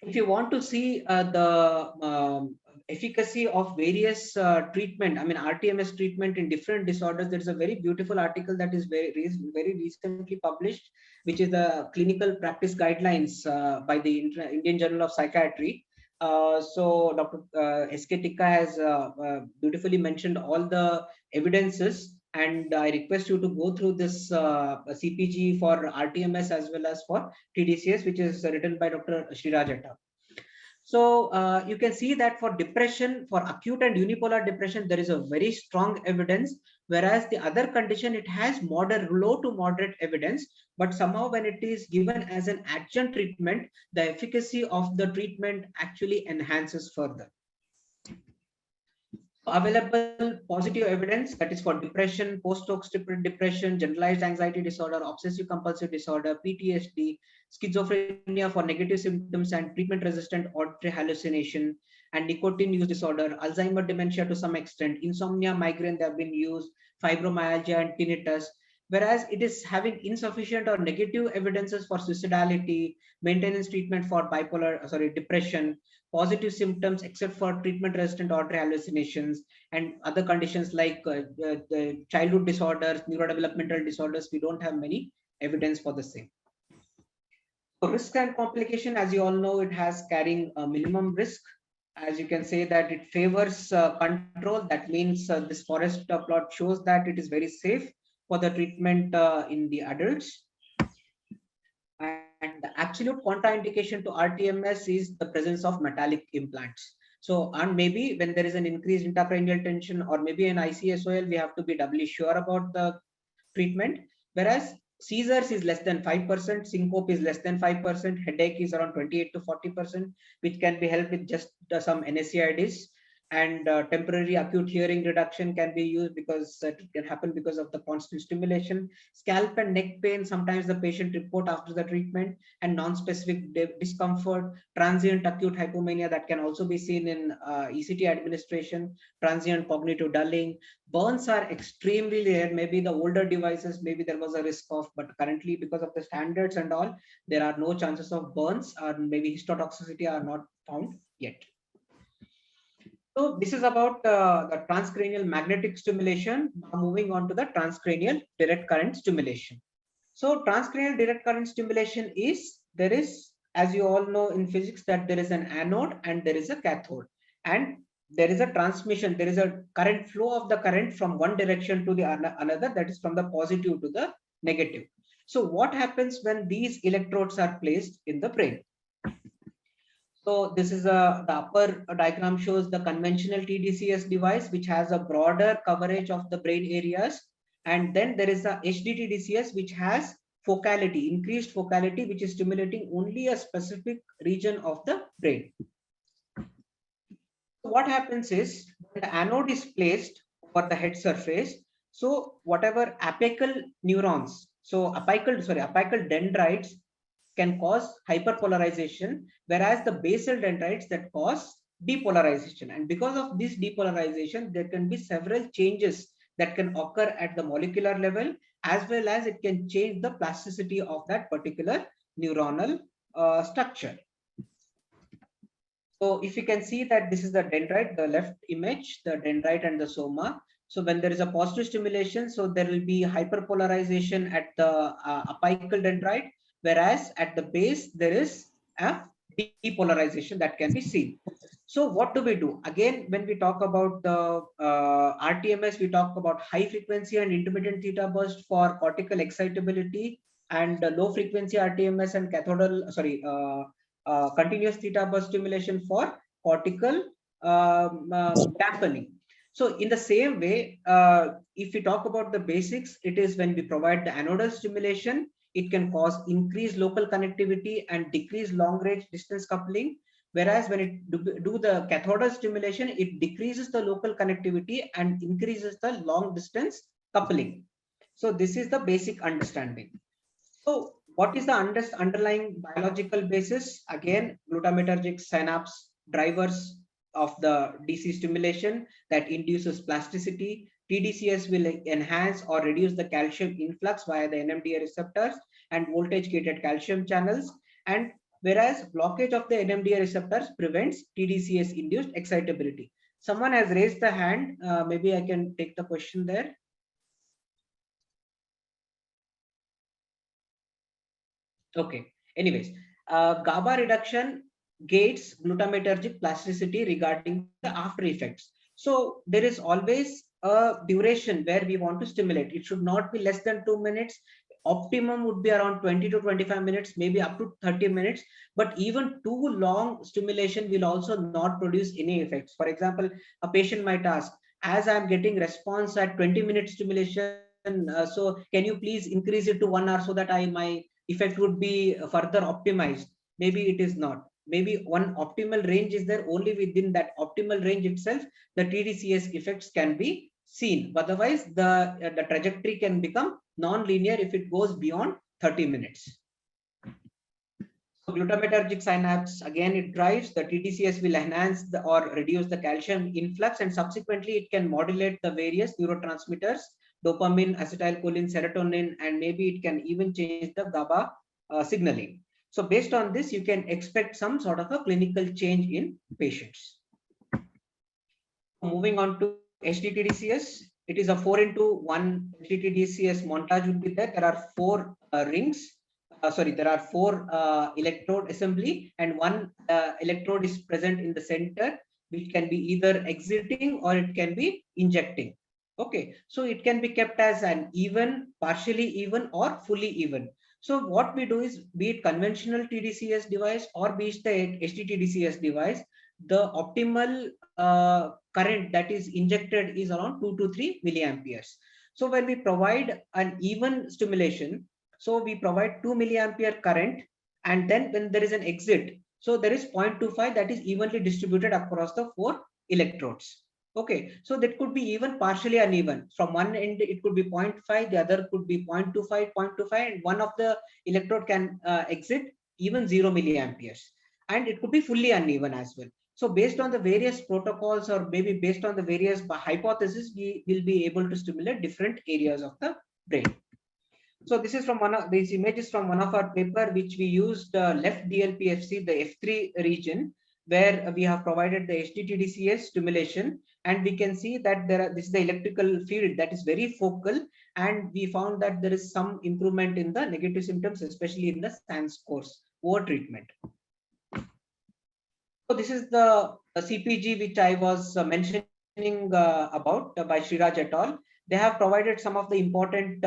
if you want to see the efficacy of various treatment, I mean rTMS treatment in different disorders, there is a very beautiful article that is very recently published, which is the clinical practice guidelines by the Indian Journal of Psychiatry. So Dr. S.K. Tikka has beautifully mentioned all the evidences, and I request you to go through this CPG for rTMS as well as for tDCS, which is written by Dr. Sriraj. So you can see that for depression, for acute and unipolar depression, there is a very strong evidence, whereas the other condition, it has low to moderate evidence, but somehow when it is given as an adjunct treatment, the efficacy of the treatment actually enhances further. Available positive evidence, that is for depression, post-hoc depression, generalized anxiety disorder, obsessive compulsive disorder, PTSD, schizophrenia for negative symptoms and treatment-resistant auditory hallucination, and nicotine use disorder, Alzheimer dementia to some extent, insomnia, migraine, they have been used, fibromyalgia and tinnitus. Whereas it is having insufficient or negative evidences for suicidality, maintenance treatment for depression, positive symptoms except for treatment-resistant auditory hallucinations, and other conditions like the childhood disorders, neurodevelopmental disorders, we don't have many evidence for the same. So risk and complication, as you all know, it has carrying a minimum risk. As you can say that it favors control. That means this forest plot shows that it is very safe for the treatment in the adults. And the absolute contraindication to rTMS is the presence of metallic implants. So, and maybe when there is an increased intracranial tension or maybe an ICSOL, we have to be doubly sure about the treatment. Whereas seizures is less than 5%, syncope is less than 5%, headache is around 28 to 40%, which can be helped with just some NSAIDs. and temporary acute hearing reduction can be used because it can happen because of the constant stimulation. Scalp and neck pain, sometimes the patient report after the treatment, and non-specific discomfort, transient acute hypomania that can also be seen in ECT administration, transient cognitive dulling. Burns are extremely rare. Maybe the older devices, maybe there was a risk of, but currently because of the standards and all, there are no chances of burns, or maybe histotoxicity are not found yet. So this is about the transcranial magnetic stimulation. Now moving on to the transcranial direct current stimulation. So transcranial direct current stimulation is, there is, as you all know in physics, that there is an anode and there is a cathode, and there is a transmission, there is a current flow of the current from one direction to the another, that is from the positive to the negative. So what happens when these electrodes are placed in the brain? So this is the upper diagram shows the conventional tDCS device, which has a broader coverage of the brain areas. And then there is the HDTDCS, which has focality, increased focality, which is stimulating only a specific region of the brain. So what happens is when the anode is placed over the head surface, so whatever apical neurons, so apical dendrites can cause hyperpolarization, whereas the basal dendrites that cause depolarization. And because of this depolarization, there can be several changes that can occur at the molecular level, as well as it can change the plasticity of that particular neuronal structure. So if you can see that this is the dendrite, the left image, the dendrite and the soma. So when there is a positive stimulation, so there will be hyperpolarization at the apical dendrite, whereas at the base there is a depolarization that can be seen. So what do we do? Again, when we talk about the rTMS, we talk about high frequency and intermittent theta burst for cortical excitability, and low frequency rTMS and cathodal, continuous theta burst stimulation for cortical dampening. So in the same way, if we talk about the basics, it is when we provide the anodal stimulation, it can cause increased local connectivity and decrease long range distance coupling. Whereas when it do the cathodal stimulation, it decreases the local connectivity and increases the long distance coupling. So this is the basic understanding. So what is the underlying biological basis? Again, glutamatergic synapse drivers of the DC stimulation that induces plasticity. tDCS will enhance or reduce the calcium influx via the NMDA receptors and voltage gated calcium channels. And whereas blockage of the NMDA receptors prevents tDCS induced excitability. Someone has raised the hand. Maybe I can take the question there. Okay. Anyways, GABA reduction gates glutamatergic plasticity regarding the after effects. So there is always a duration where we want to stimulate. It should not be less than 2 minutes. Optimum would be around 20 to 25 minutes, maybe up to 30 minutes. But even too long stimulation will also not produce any effects. For example, a patient might ask, as I'm getting response at 20-minute stimulation, so can you please increase it to 1 hour so that my effect would be further optimized? Maybe it is not. Maybe one optimal range is there. Only within that optimal range itself, the tDCS effects can be seen. Otherwise, the trajectory can become non-linear if it goes beyond 30 minutes. So glutamatergic synapse, again, it drives the tDCS will enhance or reduce the calcium influx, and subsequently it can modulate the various neurotransmitters, dopamine, acetylcholine, serotonin, and maybe it can even change the GABA signaling. So based on this, you can expect some sort of a clinical change in patients. Moving on to HDTDCS, it is a 4-into-1 HDTDCS montage would be there. There are 4 rings. There are 4 electrode assembly, and 1 electrode is present in the center, which can be either exiting or it can be injecting. Okay, so it can be kept as an even, partially even, or fully even. So what we do is, be it conventional tDCS device or be it the HDTDCS device, the optimal current that is injected is around 2 to 3 milliamperes. So when we provide an even stimulation, so we provide 2 milliampere current, and then when there is an exit, so there is 0.25 that is evenly distributed across the 4 electrodes. Okay, so that could be even partially uneven. From one end, it could be 0.5, the other could be 0.25, 0.25, and one of the electrode can exit even 0 milliamperes. And it could be fully uneven as well. So based on the various protocols, or maybe based on the various hypotheses, we will be able to stimulate different areas of the brain. So this is from one of these images from one of our paper, which we used left DLPFC, the F3 region, where we have provided the tDCS stimulation, and we can see that this is the electrical field that is very focal, and we found that there is some improvement in the negative symptoms, especially in the SANS scores over treatment. So this is the CPG which I was mentioning about by Sriraj et al. They have provided some of the important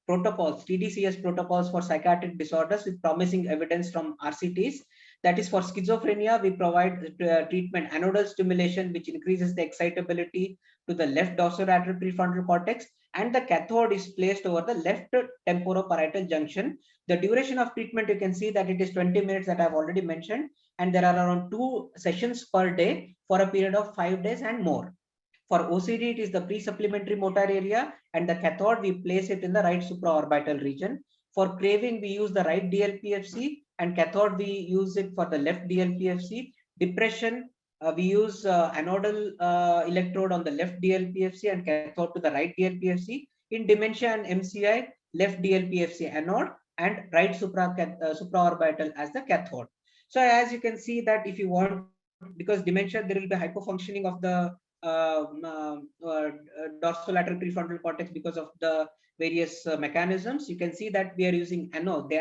protocols, tDCS protocols for psychiatric disorders with promising evidence from RCTs. That is, for schizophrenia, we provide treatment anodal stimulation, which increases the excitability to the left dorsolateral prefrontal cortex, and the cathode is placed over the left temporoparietal junction. The duration of treatment, you can see that it is 20 minutes that I've already mentioned, and there are around 2 sessions per day for a period of 5 days and more. For OCD, it is the pre-supplementary motor area, and the cathode, we place it in the right supraorbital region. For craving, we use the right DLPFC, and cathode, we use it for the left DLPFC. Depression, we use anodal electrode on the left DLPFC and cathode to the right DLPFC. In dementia and MCI, left DLPFC anode and right supraorbital as the cathode. So as you can see that if you want, because dementia, there will be hypofunctioning of the dorsolateral prefrontal cortex because of the various mechanisms. You can see that we are using anode.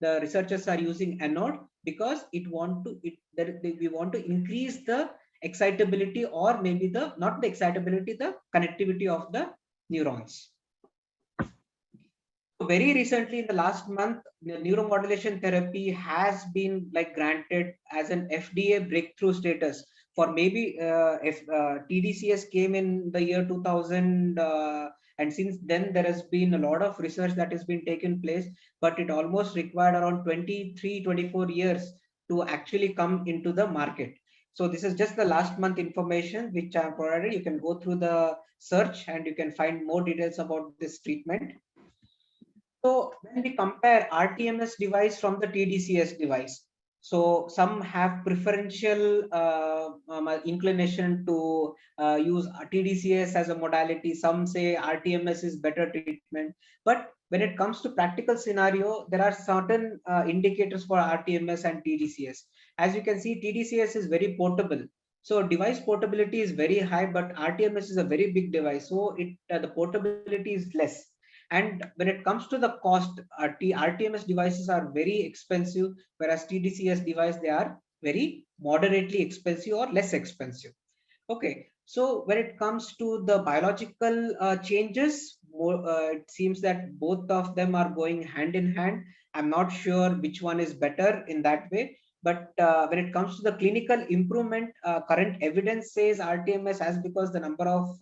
The researchers are using anode because we want to increase the excitability, or maybe not the excitability, the connectivity of the neurons. Very recently, in the last month, the neuromodulation therapy has been granted as an FDA breakthrough status. For maybe if tDCS came in the year 2000, and since then there has been a lot of research that has been taken place, but it almost required around 23-24 years to actually come into the market. So this is just the last month information which I have provided. You can go through the search and you can find more details about this treatment. So when we compare rTMS device from the tDCS device, so some have preferential inclination to use tDCS as a modality. Some say rTMS is better treatment. But when it comes to practical scenario, there are certain indicators for rTMS and tDCS. As you can see, tDCS is very portable. So device portability is very high, but rTMS is a very big device. So the portability is less. And when it comes to the cost, rTMS devices are very expensive, whereas tDCS device, they are very moderately expensive or less expensive. Okay, so when it comes to the biological changes, it seems that both of them are going hand in hand. I'm not sure which one is better in that way. But when it comes to the clinical improvement, current evidence says rTMS, as because the number of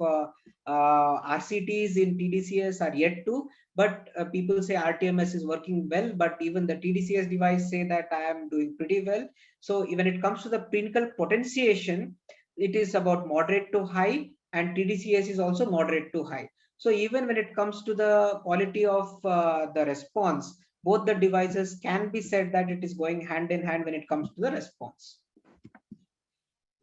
RCTs in tDCS are yet to, but people say rTMS is working well, but even the tDCS device say that I am doing pretty well. So when it comes to the clinical potentiation, it is about moderate to high, and tDCS is also moderate to high. So even when it comes to the quality of the response, both the devices can be said that it is going hand in hand when it comes to the response.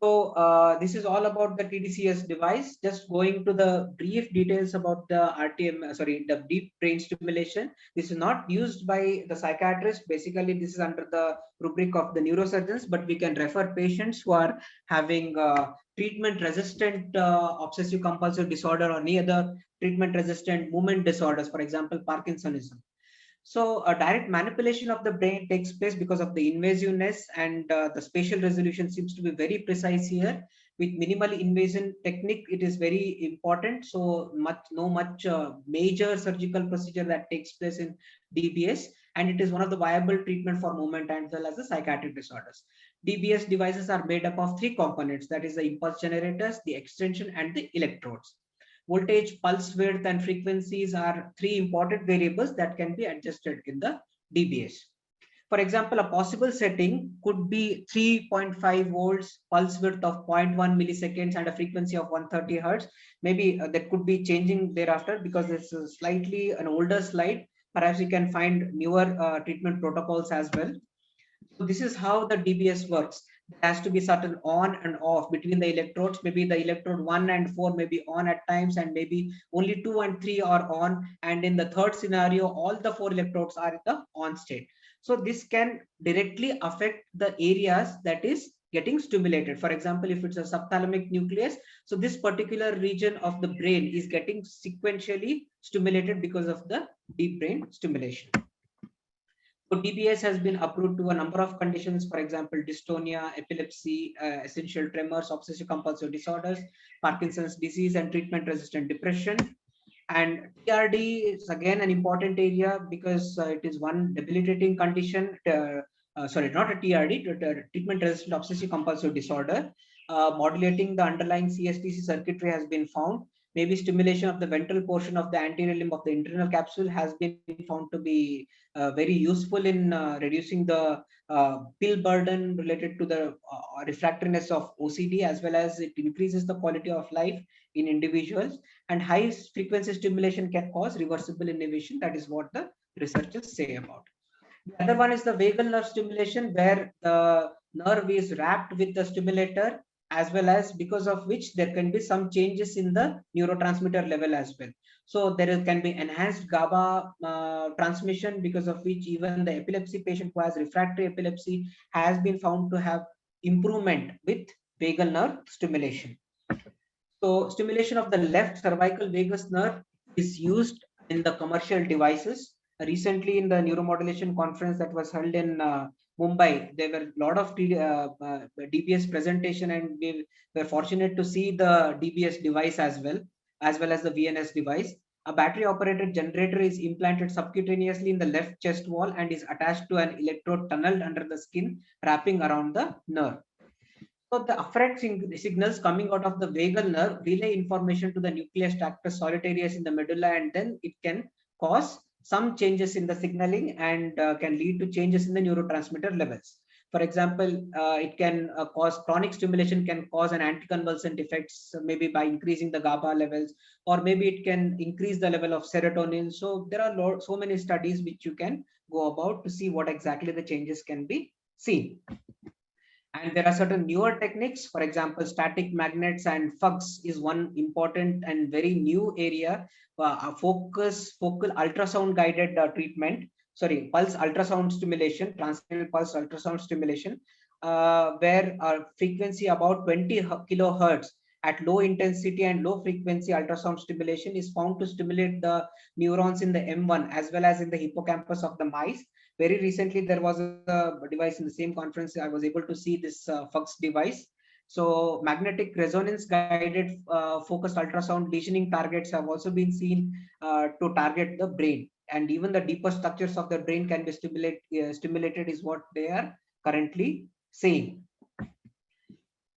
So this is all about the tDCS device. Just going to the brief details about the the deep brain stimulation. This is not used by the psychiatrist. Basically, this is under the rubric of the neurosurgeons, but we can refer patients who are having treatment-resistant obsessive compulsive disorder or any other treatment-resistant movement disorders, for example, Parkinsonism. So a direct manipulation of the brain takes place because of the invasiveness, and the spatial resolution seems to be very precise here. With minimal invasion technique, it is very important. So no major surgical procedure that takes place in DBS, and it is one of the viable treatment for movement as well as the psychiatric disorders. DBS devices are made up of 3 components, that is the impulse generators, the extension, and the electrodes. Voltage, pulse width, and frequencies are 3 important variables that can be adjusted in the DBS. For example, a possible setting could be 3.5 volts, pulse width of 0.1 milliseconds, and a frequency of 130 hertz. Maybe that could be changing thereafter because this is slightly an older slide. Perhaps you can find newer treatment protocols as well. So this is how the DBS works. There has to be certain on and off between the electrodes. Maybe the electrode 1 and 4 may be on at times, and maybe only 2 and 3 are on. And in the third scenario, all the 4 electrodes are in the on state. So this can directly affect the areas that is getting stimulated. For example, if it's a subthalamic nucleus, so this particular region of the brain is getting sequentially stimulated because of the deep brain stimulation. So DBS has been approved to a number of conditions, for example, dystonia, epilepsy, essential tremors, obsessive compulsive disorders, Parkinson's disease, and treatment-resistant depression. And TRD is again an important area because it is one debilitating condition. Sorry, not a TRD, treatment-resistant obsessive compulsive disorder. Modulating the underlying CSTC circuitry has been found. Maybe stimulation of the ventral portion of the anterior limb of the internal capsule has been found to be very useful in reducing the pill burden related to the refractoriness of OCD, as well as it increases the quality of life in individuals. And high frequency stimulation can cause reversible inhibition. That is what the researchers say about. The other one is the vagal nerve stimulation, where the nerve is wrapped with the stimulator, as well as because of which there can be some changes in the neurotransmitter level as well. So there can be enhanced GABA transmission, because of which even the epilepsy patient who has refractory epilepsy has been found to have improvement with vagal nerve stimulation. So stimulation of the left cervical vagus nerve is used in the commercial devices. Recently in the neuromodulation conference that was held in Mumbai, there were a lot of DBS presentation, and we were fortunate to see the DBS device as well as the VNS device. A battery operated generator is implanted subcutaneously in the left chest wall and is attached to an electrode tunneled under the skin, wrapping around the nerve. So the afferent signals coming out of the vagal nerve relay information to the nucleus tractus solitarius in the medulla, and then it can cause some changes in the signaling and can lead to changes in the neurotransmitter levels. For example, it can cause chronic stimulation, can cause an anticonvulsant effects, maybe by increasing the GABA levels, or maybe it can increase the level of serotonin. So there are so many studies which you can go about to see what exactly the changes can be seen. And there are certain newer techniques, for example, static magnets and FUGs is one important and very new area. Focal ultrasound guided treatment, pulse ultrasound stimulation, transcranial pulse ultrasound stimulation, where frequency about 20 kilohertz at low intensity and low frequency ultrasound stimulation is found to stimulate the neurons in the M1 as well as in the hippocampus of the mice. Very recently, there was a device in the same conference. I was able to see this FUX device. So magnetic resonance guided focused ultrasound lesioning targets have also been seen to target the brain. And even the deeper structures of the brain can be stimulated is what they are currently saying.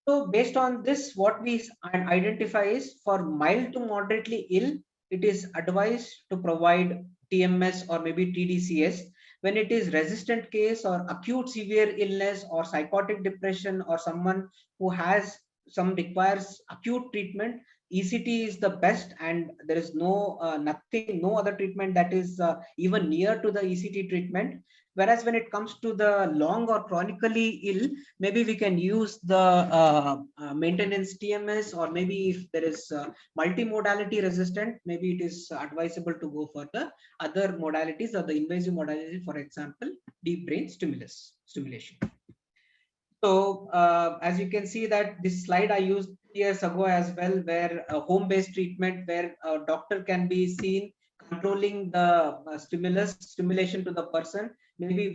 So based on this, what we identify is for mild to moderately ill, it is advised to provide TMS or maybe tDCS. When it is resistant case or acute severe illness or psychotic depression or someone who has requires acute treatment, ECT is the best, and there is no other treatment that is even near to the ECT treatment. Whereas when it comes to the long or chronically ill, maybe we can use the maintenance TMS, or maybe if there is multimodality resistant, maybe it is advisable to go for the other modalities or the invasive modality, for example, deep brain stimulation. So as you can see that this slide I used years ago as well, where a home-based treatment where a doctor can be seen controlling the stimulation to the person. Maybe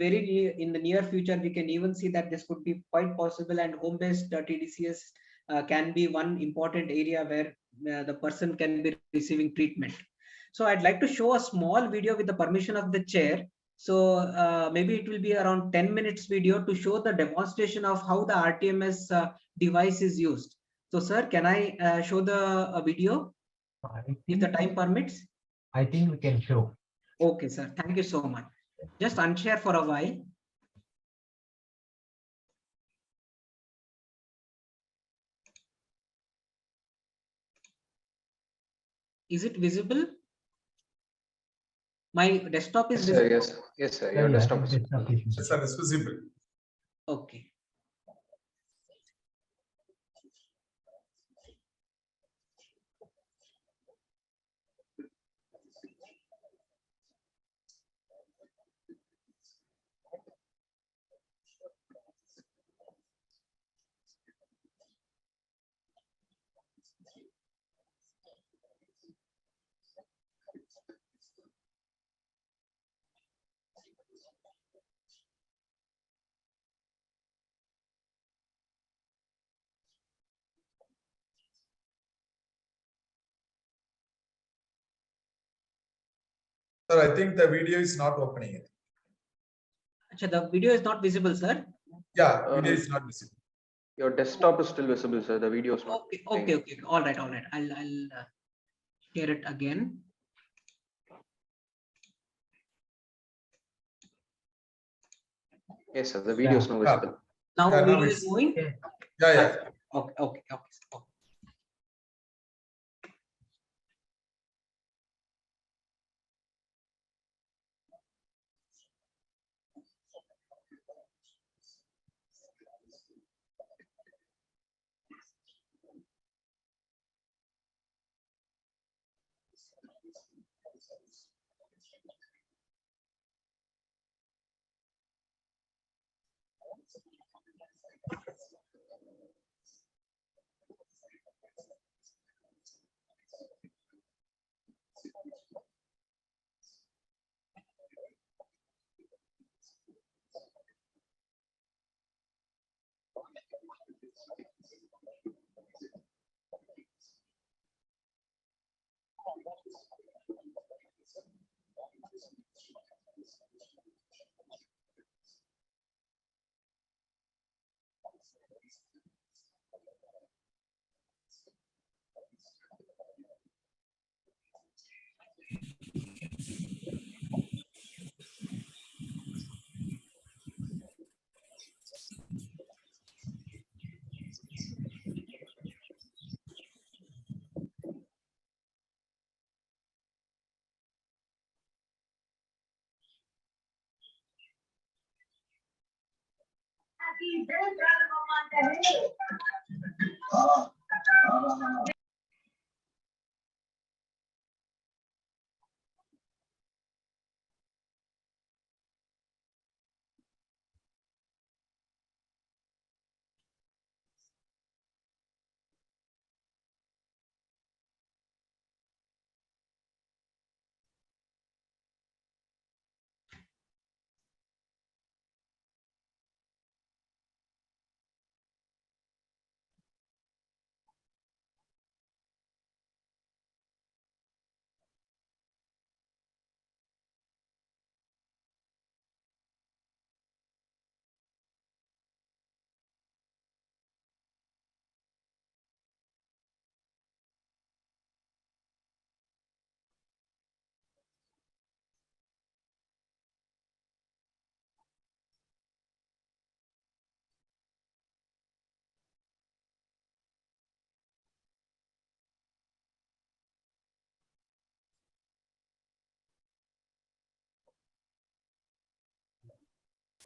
in the near future, we can even see that this could be quite possible, and home-based tDCS can be one important area where the person can be receiving treatment. So I'd like to show a small video with the permission of the chair. So maybe it will be around 10 minutes video to show the demonstration of how the rTMS device is used. So sir, can I show the video if the time permits? I think we can show. Okay, sir. Thank you so much. Just unshare for a while. Is it visible? My desktop is Yes, sir. visible. Yes, sir. Yeah, Your yeah, desktop is desktop visible. is Yes, sir, it's visible. Okay. Sir, I think the video is not opening. Achha, the video is not visible, sir. Yeah, video is not visible. Your desktop is still visible, sir. The video is not. Okay. All right. I'll share it again. Yes, sir. The video is now visible. Now Yeah, now video it's- is moving. Yeah. Okay.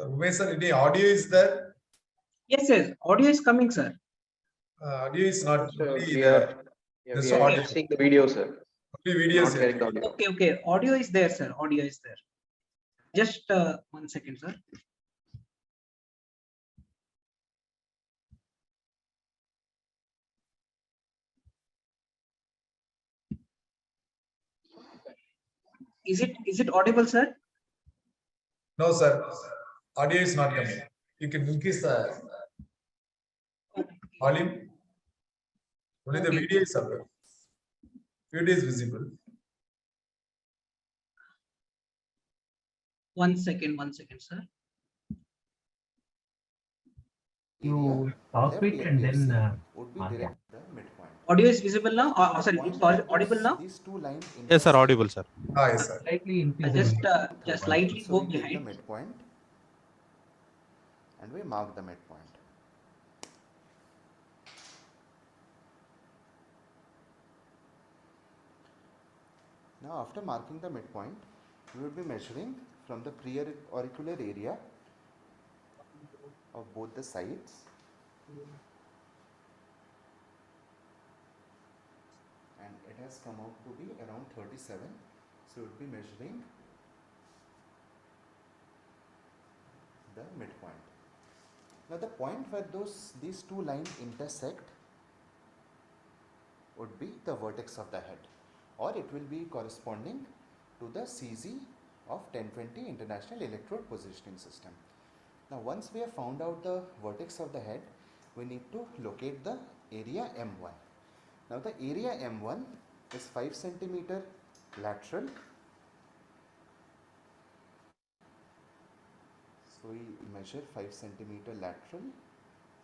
Umesh sir, any audio is there? Yes. Audio is coming, sir. Audio is not. Sir, Only we the- are there's we no are audio. just seeing the video, sir. Only video Not is getting the there. audio. Okay. Audio is there, sir. Audio is there. Just 1 second, sir. Is it audible, sir? No, sir. Audio is not coming. You can increase the volume. Only the Okay. video is up. Video is visible. 1 second, sir. You stop it and then would be mark it. direct the midpoint. Audio is visible now. Sorry, it's audible now. These two lines Yes, sir, audible, sir. Yes, sir. Slightly increase. Just slightly so go we take the behind. midpoint and we mark the midpoint. Now after marking the midpoint, we will be measuring from the preauricular area of both the sides and it has come out to be around 37. So we will be measuring the midpoint. Now the point where these two lines intersect would be the vertex of the head, or it will be corresponding to the CZ of 1020 International Electrode Positioning System. Now once we have found out the vertex of the head, we need to locate the area M1. Now the area M1 is 5 centimeter lateral. So we measure 5 centimeter lateral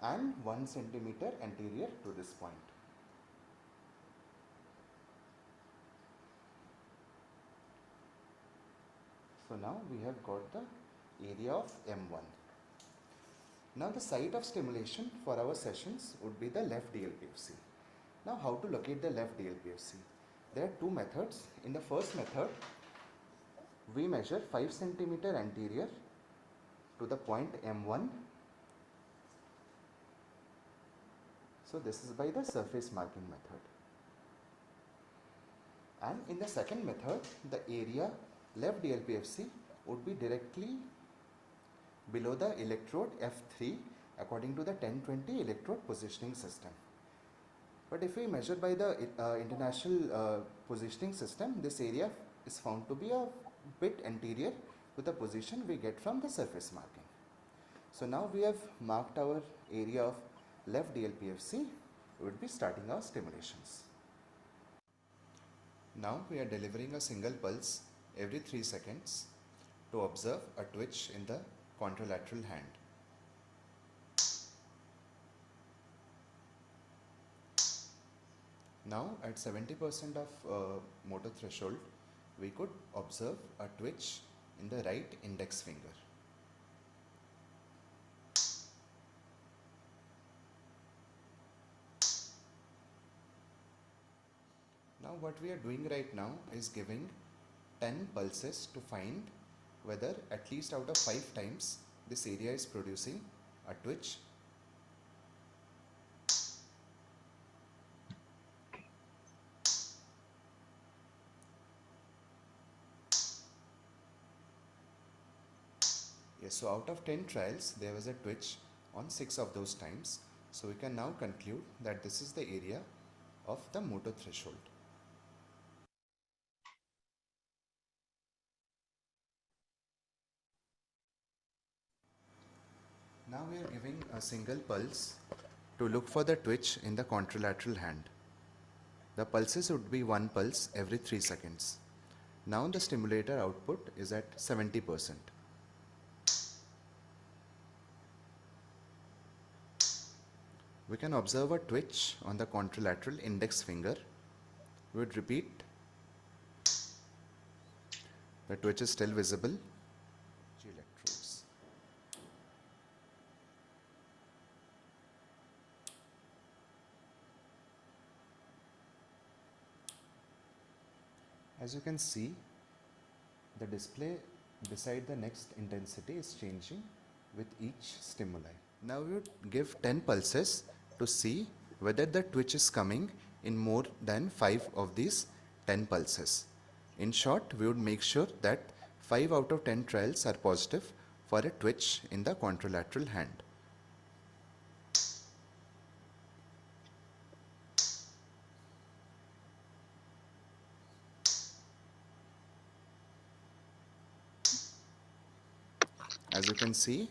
and 1 centimeter anterior to this point. So now we have got the area of M1. Now the site of stimulation for our sessions would be the left DLPFC. Now how to locate the left DLPFC? There are two methods. In the first method, we measure 5 centimeter anterior to the point M1. So this is by the surface marking method. And in the second method, the area left DLPFC would be directly below the electrode F3 according to the 1020 electrode positioning system. But if we measure by the international positioning system, this area is found to be a bit anterior to the position we get from the surface marking. So now we have marked our area of left DLPFC, we would be starting our stimulations. Now we are delivering a single pulse every 3 seconds to observe a twitch in the contralateral hand. Now at 70% of motor threshold, we could observe a twitch in the right index finger. Now what we are doing right now is giving 10 pulses to find whether at least out of 5 times this area is producing a twitch. Yes, so out of 10 trials there was a twitch on 6 of those times. So we can now conclude that this is the area of the motor threshold. Now we are giving a single pulse to look for the twitch in the contralateral hand. The pulses would be 1 pulse every 3 seconds. Now the stimulator output is at 70%. We can observe a twitch on the contralateral index finger. We would repeat. The twitch is still visible. Electrodes. As you can see, the display beside the next intensity is changing with each stimuli. Now we would give 10 pulses to see whether the twitch is coming in more than 5 of these 10 pulses. In short, we would make sure that 5 out of 10 trials are positive for a twitch in the contralateral hand. As you can see,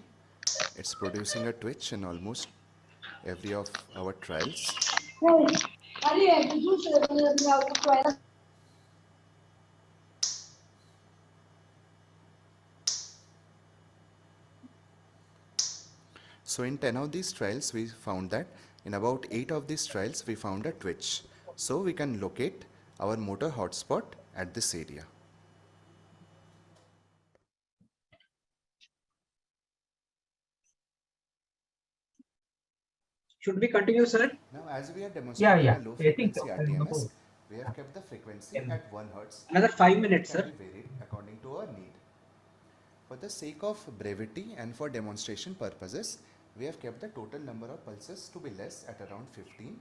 it's producing a twitch in almost every of our trials. So in 10 of these trials, we found that in about 8 of these trials, we found a twitch. So we can locate our motor hotspot at this area. Should we continue, sir? Now, as we are demonstrating a low frequency I think rTMS, we have kept the frequency at 1 hertz. Another 5 minutes, It can sir. be varied according to our need. For the sake of brevity and for demonstration purposes, we have kept the total number of pulses to be less at around 15,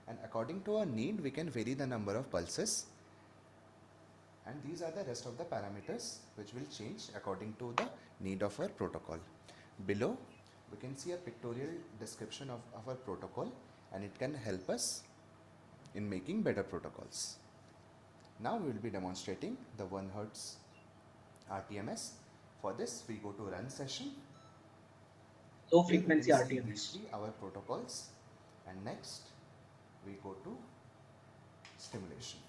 and according to our need we can vary the number of pulses, and these are the rest of the parameters which will change according to the need of our protocol. Below we can see a pictorial description of our protocol, and it can help us in making better protocols. Now we will be demonstrating the 1 hertz rTMS. For this we go to run session. Low Here we frequency will see rTMS. briefly our protocols, and next we go to stimulation.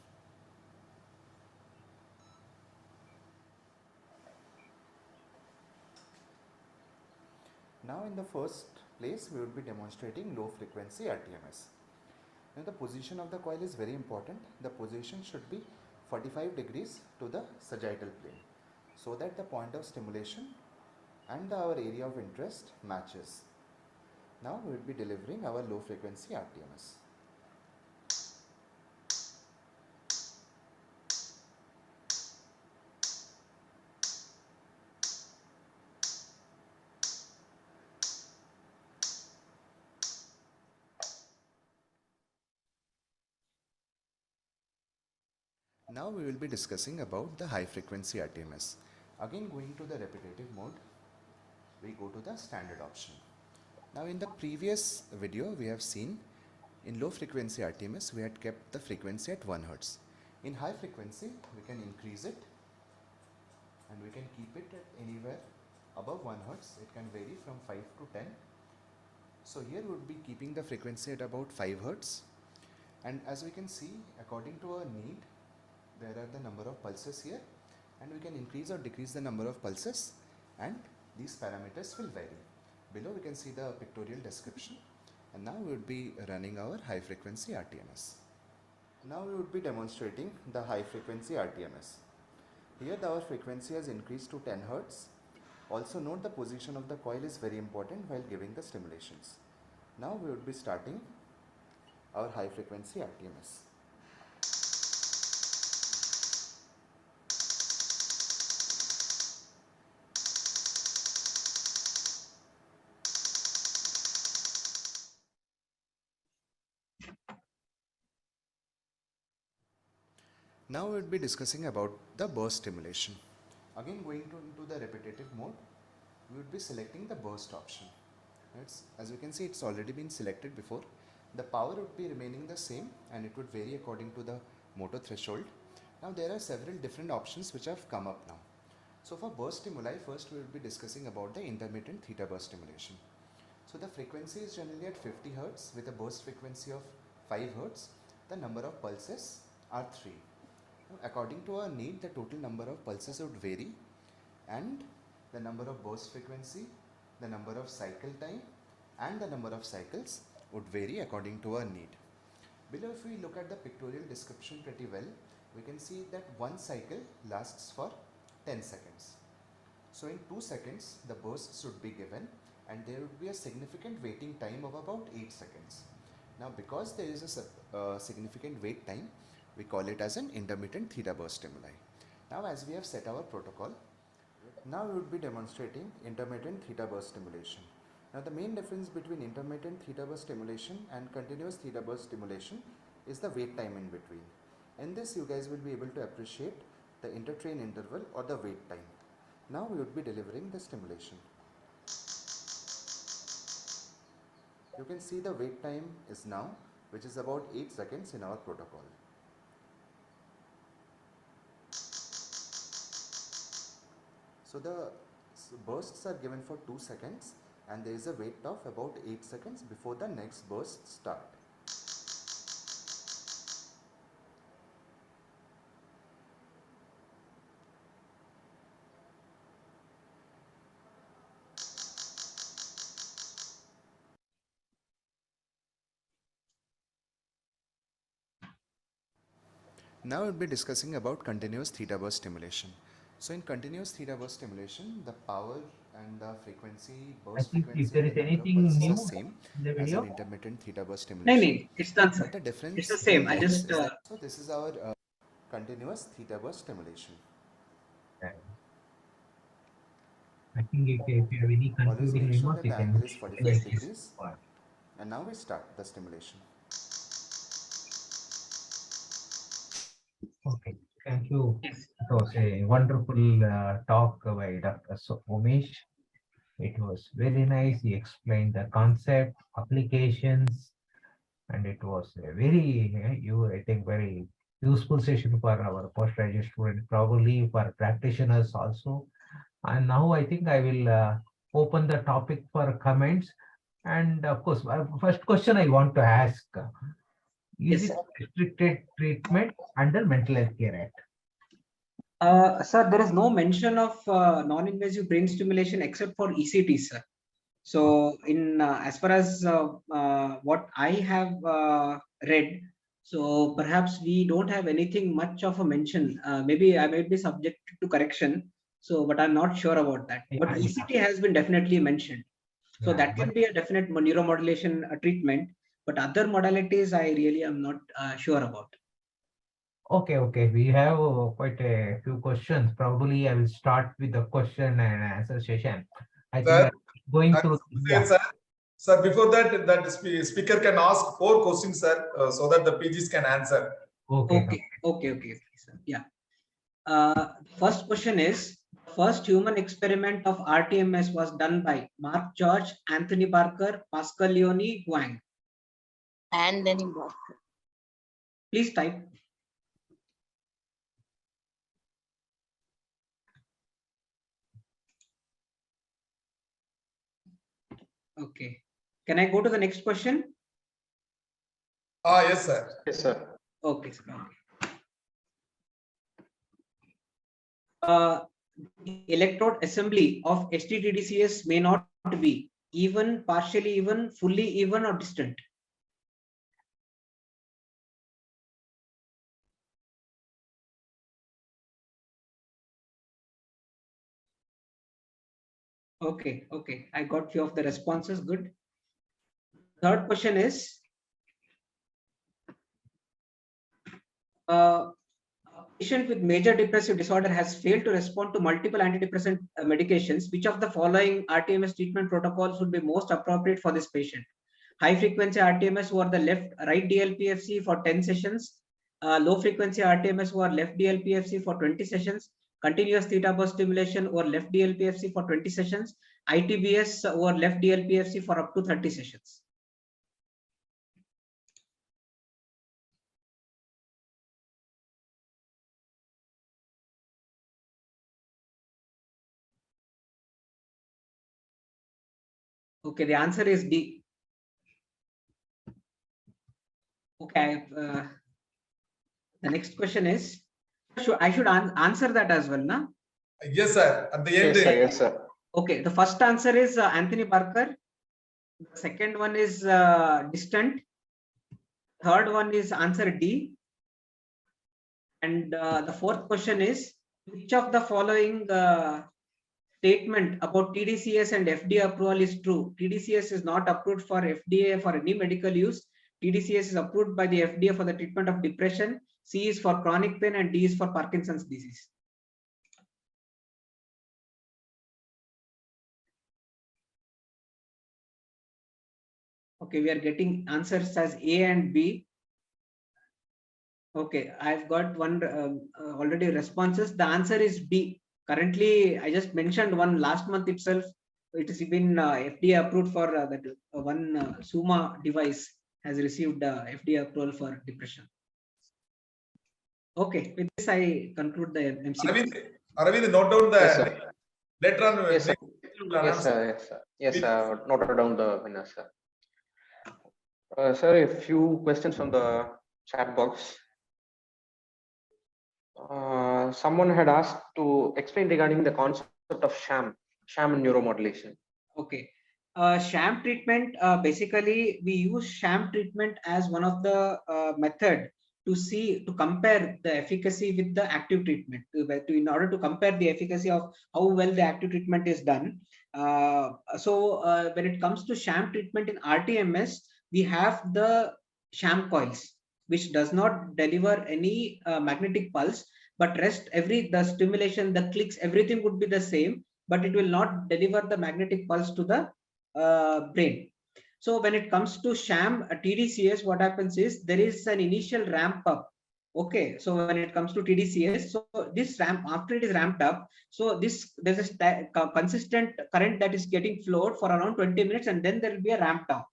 Now in the first place we would be demonstrating low frequency rTMS. Now the position of the coil is very important. The position should be 45 degrees to the sagittal plane, so that the point of stimulation and our area of interest matches. Now we will be delivering our low frequency rTMS. Now we will be discussing about the high frequency rTMS. Again, going to the repetitive mode, we go to the standard option. Now in the previous video we have seen in low frequency rTMS we had kept the frequency at 1 hertz. In high frequency we can increase it, and we can keep it at anywhere above 1 hertz. It can vary from 5 to 10. So here we would be keeping the frequency at about 5 hertz, and as we can see, according to our need, there are the number of pulses here, and we can increase or decrease the number of pulses, and these parameters will vary. Below we can see the pictorial description, and now we would be running our high frequency rTMS. Now we would be demonstrating the high frequency rTMS. Here our frequency has increased to 10 hertz. Also note the position of the coil is very important while giving the stimulations. Now we would be starting our high frequency rTMS. Now we will be discussing about the burst stimulation. Again, going into the repetitive mode, we would be selecting the burst option. As you can see, it's already been selected before. The power would be remaining the same, and it would vary according to the motor threshold. Now there are several different options which have come up now. So for burst stimuli, first we will be discussing about the intermittent theta burst stimulation. So the frequency is generally at 50 hertz with a burst frequency of 5 hertz. The number of pulses are 3. According to our need, the total number of pulses would vary, and the number of burst frequency, the number of cycle time, and the number of cycles would vary according to our need. Below, if we look at the pictorial description pretty well, we can see that one cycle lasts for 10 seconds. So in 2 seconds, the bursts should be given, and there would be a significant waiting time of about 8 seconds. Now because there is a significant wait time, we call it as an intermittent theta burst stimuli. Now as we have set our protocol, now we would be demonstrating intermittent theta burst stimulation. Now the main difference between intermittent theta burst stimulation and continuous theta burst stimulation is the wait time in between. In this you guys will be able to appreciate the intertrain interval or the wait time. Now we would be delivering the stimulation. You can see the wait time is now, which is about 8 seconds in our protocol. So the bursts are given for 2 seconds, and there is a wait of about 8 seconds before the next burst start. Now we'll be discussing about continuous theta burst stimulation. So in continuous theta burst stimulation, the power and the frequency, I burst think if frequency there and is the number of anything pulses new are same in the as an video. intermittent theta burst No, stimulation. no, it's done, sir. But the It's difference the same. in I length just is that, so this is our continuous theta burst stimulation. I think if you have any Always concluding make sure remarks, that you the can angle is make 45 this degrees. part. And now we start the stimulation. Okay, thank you. yes. It was a wonderful talk by Dr. Umesh. It was very nice. He explained the concept, applications, and it was a very, I think, very useful session for our postgraduate students, probably for practitioners also. And now I think I will open the topic for comments. And of course, first question I want to ask, is Yes, it restricted treatment under Mental Health Care Act? Sir, there is no mention of non-invasive brain stimulation except for ECT, sir. So, in as far as what I have read, so perhaps we don't have anything much of a mention. Maybe I might be subject to correction. So, but I'm not sure about that. But Yeah, ECT has been definitely mentioned. So yeah, that can be a definite neuromodulation treatment. But other modalities, I really am not sure about. Okay, okay. We have quite a few questions. Probably I will start with the question and answer session. I think Sir, I'm going I to, say, sir, before that speaker can ask 4 questions, sir, so that the PGs can answer. Okay, sir. Yeah. First question is, first human experiment of rTMS was done by Mark George, Anthony Barker, Pascal Leone, Huang. And then Barker. Please type. Okay. Can I go to the next question? Yes, sir. Yes, sir. Okay, sir. Electrode assembly of tDCS may not be even, partially even, fully even, or distant. Okay, I got few of the responses. Good. Third question is, a patient with major depressive disorder has failed to respond to multiple antidepressant medications. Which of the following rTMS treatment protocols would be most appropriate for this patient? High frequency rTMS who are the right DLPFC for 10 sessions, low frequency rTMS who are left DLPFC for 20 sessions, continuous theta burst stimulation or left DLPFC for 20 sessions, ITBS or left DLPFC for up to 30 sessions. Okay, the answer is D. Okay, the next question is, I should answer that as well, na? Yes, sir. At the end. Yes, sir. Okay, the first answer is Anthony Barker. The second one is distant. Third one is answer D. And the fourth question is, which of the following statement about tDCS and FDA approval is true? tDCS is not approved for FDA for any medical use. tDCS is approved by the FDA for the treatment of depression. C is for chronic pain and D is for Parkinson's disease. Okay, we are getting answers as A and B. Okay, I've got one already responses. The answer is B. Currently, I just mentioned one last month itself. It has been FDA approved for that one Suma device has received FDA approval for depression. Okay, with this I conclude the MC. Aravind, note down the Yes, sir. later on. Yes, sir. Yes, sir. Noted down the winner, sir. Sir, a few questions from the chat box. Someone had asked to explain regarding the concept of sham neuromodulation. Okay. Sham treatment, basically we use sham treatment as one of the method to compare the efficacy with the active treatment. In order to compare the efficacy of how well the active treatment is done, When it comes to sham treatment in rTMS, we have the sham coils, which does not deliver any magnetic pulse, but the stimulation, the clicks, everything would be the same, but it will not deliver the magnetic pulse to the brain. So when it comes to sham tDCS, what happens is there is an initial ramp up. Okay, so when it comes to tDCS, so this ramp, after it is ramped up, so there's a consistent current that is getting flowed for around 20 minutes, and then there will be a ramp down.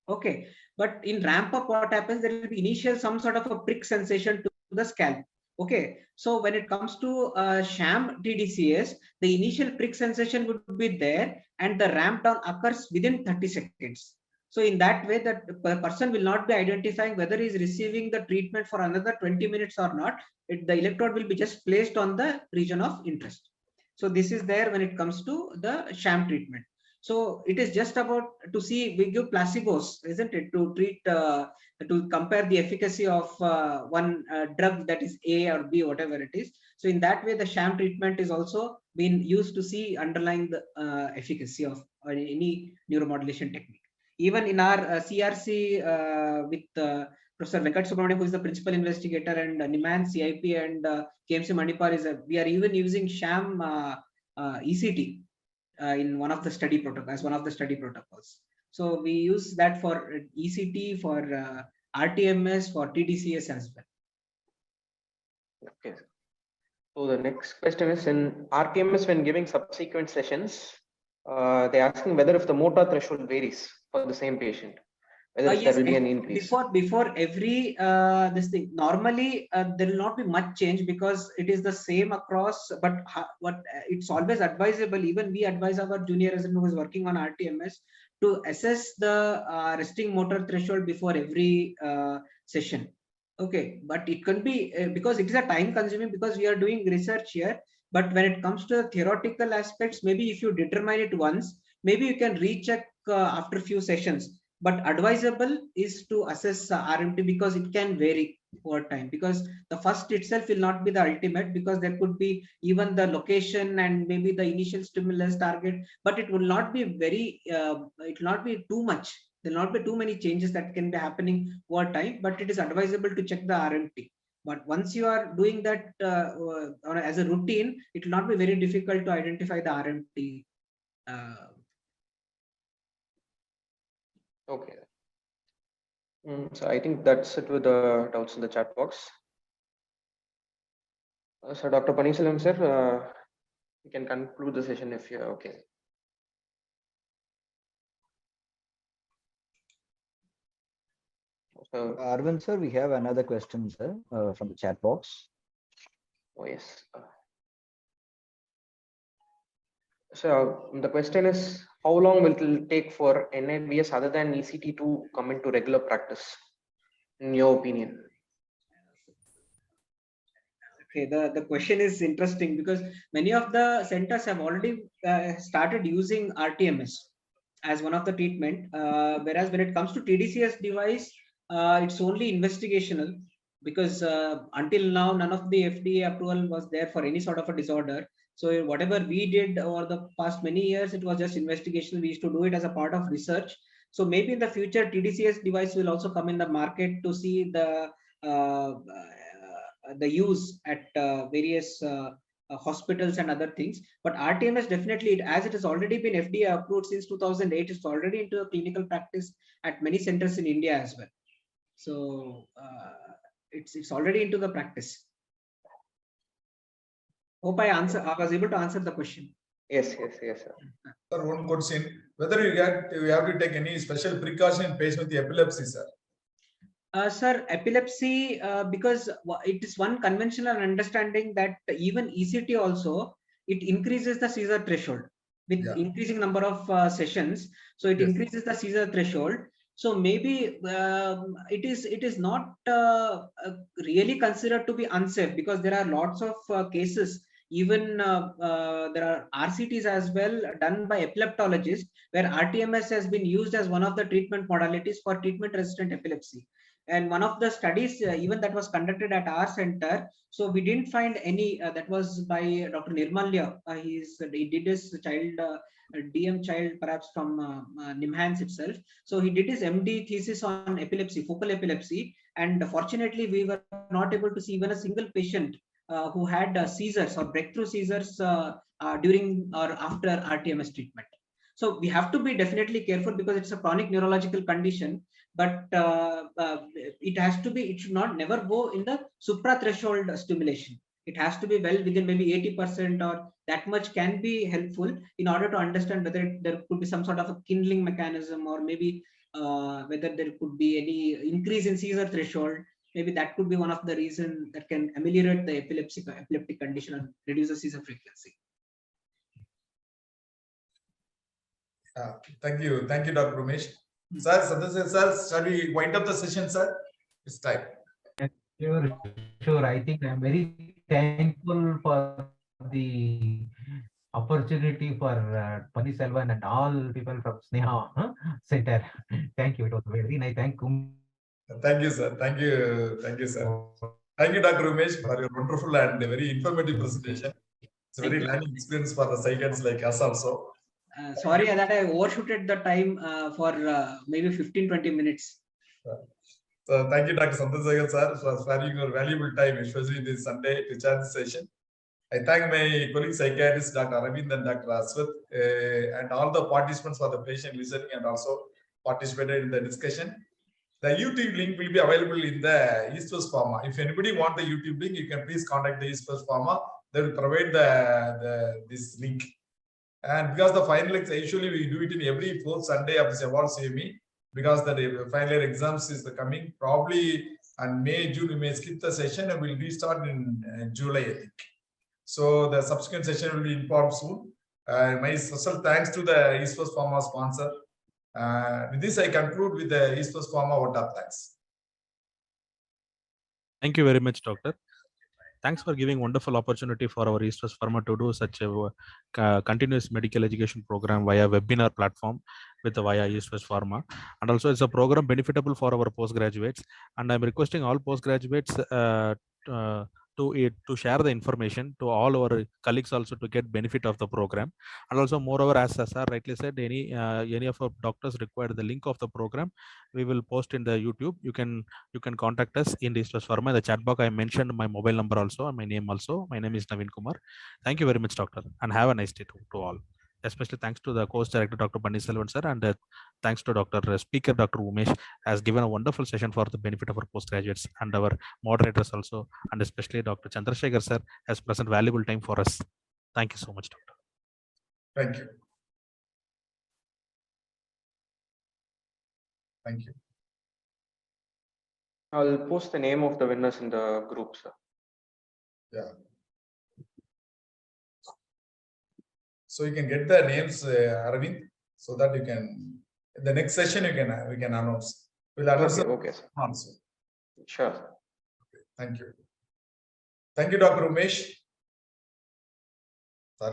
Okay, but in ramp up, what happens? There will be initial some sort of a prick sensation to the scalp. Okay, so when it comes to sham tDCS, the initial prick sensation would be there, and the ramp down occurs within 30 seconds. So in that way, that the person will not be identifying whether he is receiving the treatment for another 20 minutes or not. The electrode will be just placed on the region of interest. So this is there when it comes to the sham treatment. So it is just about to see, we give placebos, isn't it, to treat, to compare the efficacy of one drug, that is A or B, whatever it is. So in that way, the sham treatment is also being used to see underlying the efficacy of any neuromodulation technique. Even in our CRC with Professor Venkat Subramanian, who is the principal investigator, and Niman, CIP, and KMC Manipal, we are even using sham ECT in one of the study protocols. So we use that for ECT, for rTMS, for tDCS as well. Okay. So the next question is, in rTMS, when giving subsequent sessions, they're asking whether if the motor threshold varies for the same patient, whether Yes, there will be an increase. Before every this thing, normally there will not be much change because it is the same across. But it's always advisable. Even we advise our junior resident who is working on rTMS to assess the resting motor threshold before every session. Okay, but it can be because it is a time consuming, because we are doing research here. But when it comes to theoretical aspects, maybe if you determine it once, maybe you can recheck after few sessions. But advisable is to assess RMT because it can vary over time, because the first itself will not be the ultimate, because there could be even the location and maybe the initial stimulus target, but it will not be very, it will not be too much. There will not be too many changes that can be happening over time, but it is advisable to check the RMT. But once you are doing that as a routine, it will not be very difficult to identify the RMT. Okay. So I think that's it with the doubts in the chat box. So Dr. Panisalam sir, you can conclude the session if you're okay. So, Arvind sir, we have another question, sir, from the chat box. oh yes. So the question is, how long will it take for NIBS other than ECT to come into regular practice, in your opinion? Okay, the question is interesting because many of the centers have already started using rTMS as one of the treatment, whereas when it comes to tDCS device, it's only investigational, because until now none of the FDA approval was there for any sort of a disorder. So whatever we did over the past many years, it was just investigational. We used to do it as a part of research. So maybe in the future, tDCS device will also come in the market to see the use at various hospitals and other things. But rTMS definitely, as it has already been FDA approved since 2008, it's already into a clinical practice at many centers in India as well. So it's already into the practice. Hope I was able to answer the question. Yes, sir. Sir, one question: whether you have to take any special precaution in patients with epilepsy, sir? Sir, epilepsy, because it is one conventional understanding that even ECT also, it increases the seizure threshold with increasing number of sessions. So it increases the seizure threshold. So maybe it is not really considered to be unsafe, because there are lots of cases. Even there are RCTs as well done by epileptologists, where rTMS has been used as one of the treatment modalities for treatment-resistant epilepsy. And one of the studies, even that was conducted at our center, so we didn't find any. That was by Dr. Nirmalya. He did his child DM child, perhaps from NIMHANS itself. So he did his MD thesis on epilepsy, focal epilepsy, and fortunately we were not able to see even a single patient who had seizures or breakthrough seizures during or after rTMS treatment. So we have to be definitely careful because it's a chronic neurological condition, but it should not never go in the supra threshold stimulation. It has to be well within maybe 80% or that much can be helpful in order to understand whether there could be some sort of a kindling mechanism, or maybe whether there could be any increase in seizure threshold. Maybe that could be one of the reasons that can ameliorate the epileptic condition and reduce the seizure frequency. Thank you, Dr. Umesh. Sir, sir, shall we wind up the session, sir? It's time. Sure. I think I'm very thankful for the opportunity for Pani Selvan and all people from Sneha Center. Thank you. It was very nice. Thank you, sir. Thank you, sir. Thank you, Dr. Umesh, for your wonderful and very informative presentation. It's a very learning experience for the psychiatrists like us also. Sorry that I overshooted the time for maybe 15-20 minutes. So thank you, Dr. Santosh sir, for sparing your valuable time, especially this Sunday to chair this session. I thank my colleague psychiatrists, Dr. Aravind and Dr. Aswath, and all the participants for the patient listening and also participated in the discussion. The YouTube link will be available in the East West Pharma. If anybody want the YouTube link, you can please contact the East West Pharma. They will provide this link. And because the final exam, usually we do it in every fourth Sunday of this award CME, because the final exams is coming probably on May, June, we may skip the session and we'll restart in July, I think. So the subsequent session will be informed soon. My special thanks to the East West Pharma sponsor. With this, I conclude with the East West Pharma vote of thanks. Thank you very much, Doctor. Thanks for giving wonderful opportunity for our East West Pharma to do such a continuous medical education program via webinar platform with via East West Pharma. And also it's a program benefitable for our postgraduates. And I'm requesting all postgraduates to share the information to all our colleagues also to get benefit of the program. And also moreover, as sir rightly said, any of our doctors require the link of the program, we will post in the YouTube. You can contact us in the East West Pharma. In the chat box, I mentioned my mobile number also and my name also. My name is Naveen Kumar. Thank you very much, doctor, and have a nice day to all. Especially thanks to the course director, Dr. Pani Selvan sir, and thanks to Dr. Speaker, Dr. Umesh, has given a wonderful session for the benefit of our postgraduates, and our moderators also, and especially Dr. Chandrasekhar sir has present valuable time for us. Thank you so much, doctor. Thank you. Thank you. I'll post the name of the winners in the group, sir. Yeah. So you can get the names, Aravind, so that you can, in the next session, we can announce. We'll announce okay, sir. Also. Sure. Okay, thank you. Thank you, Dr. Umesh. I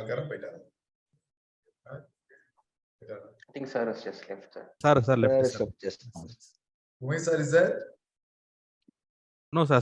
think sir has just left, sir. Sir left. Sir, just Umesh sir is there? No, sir.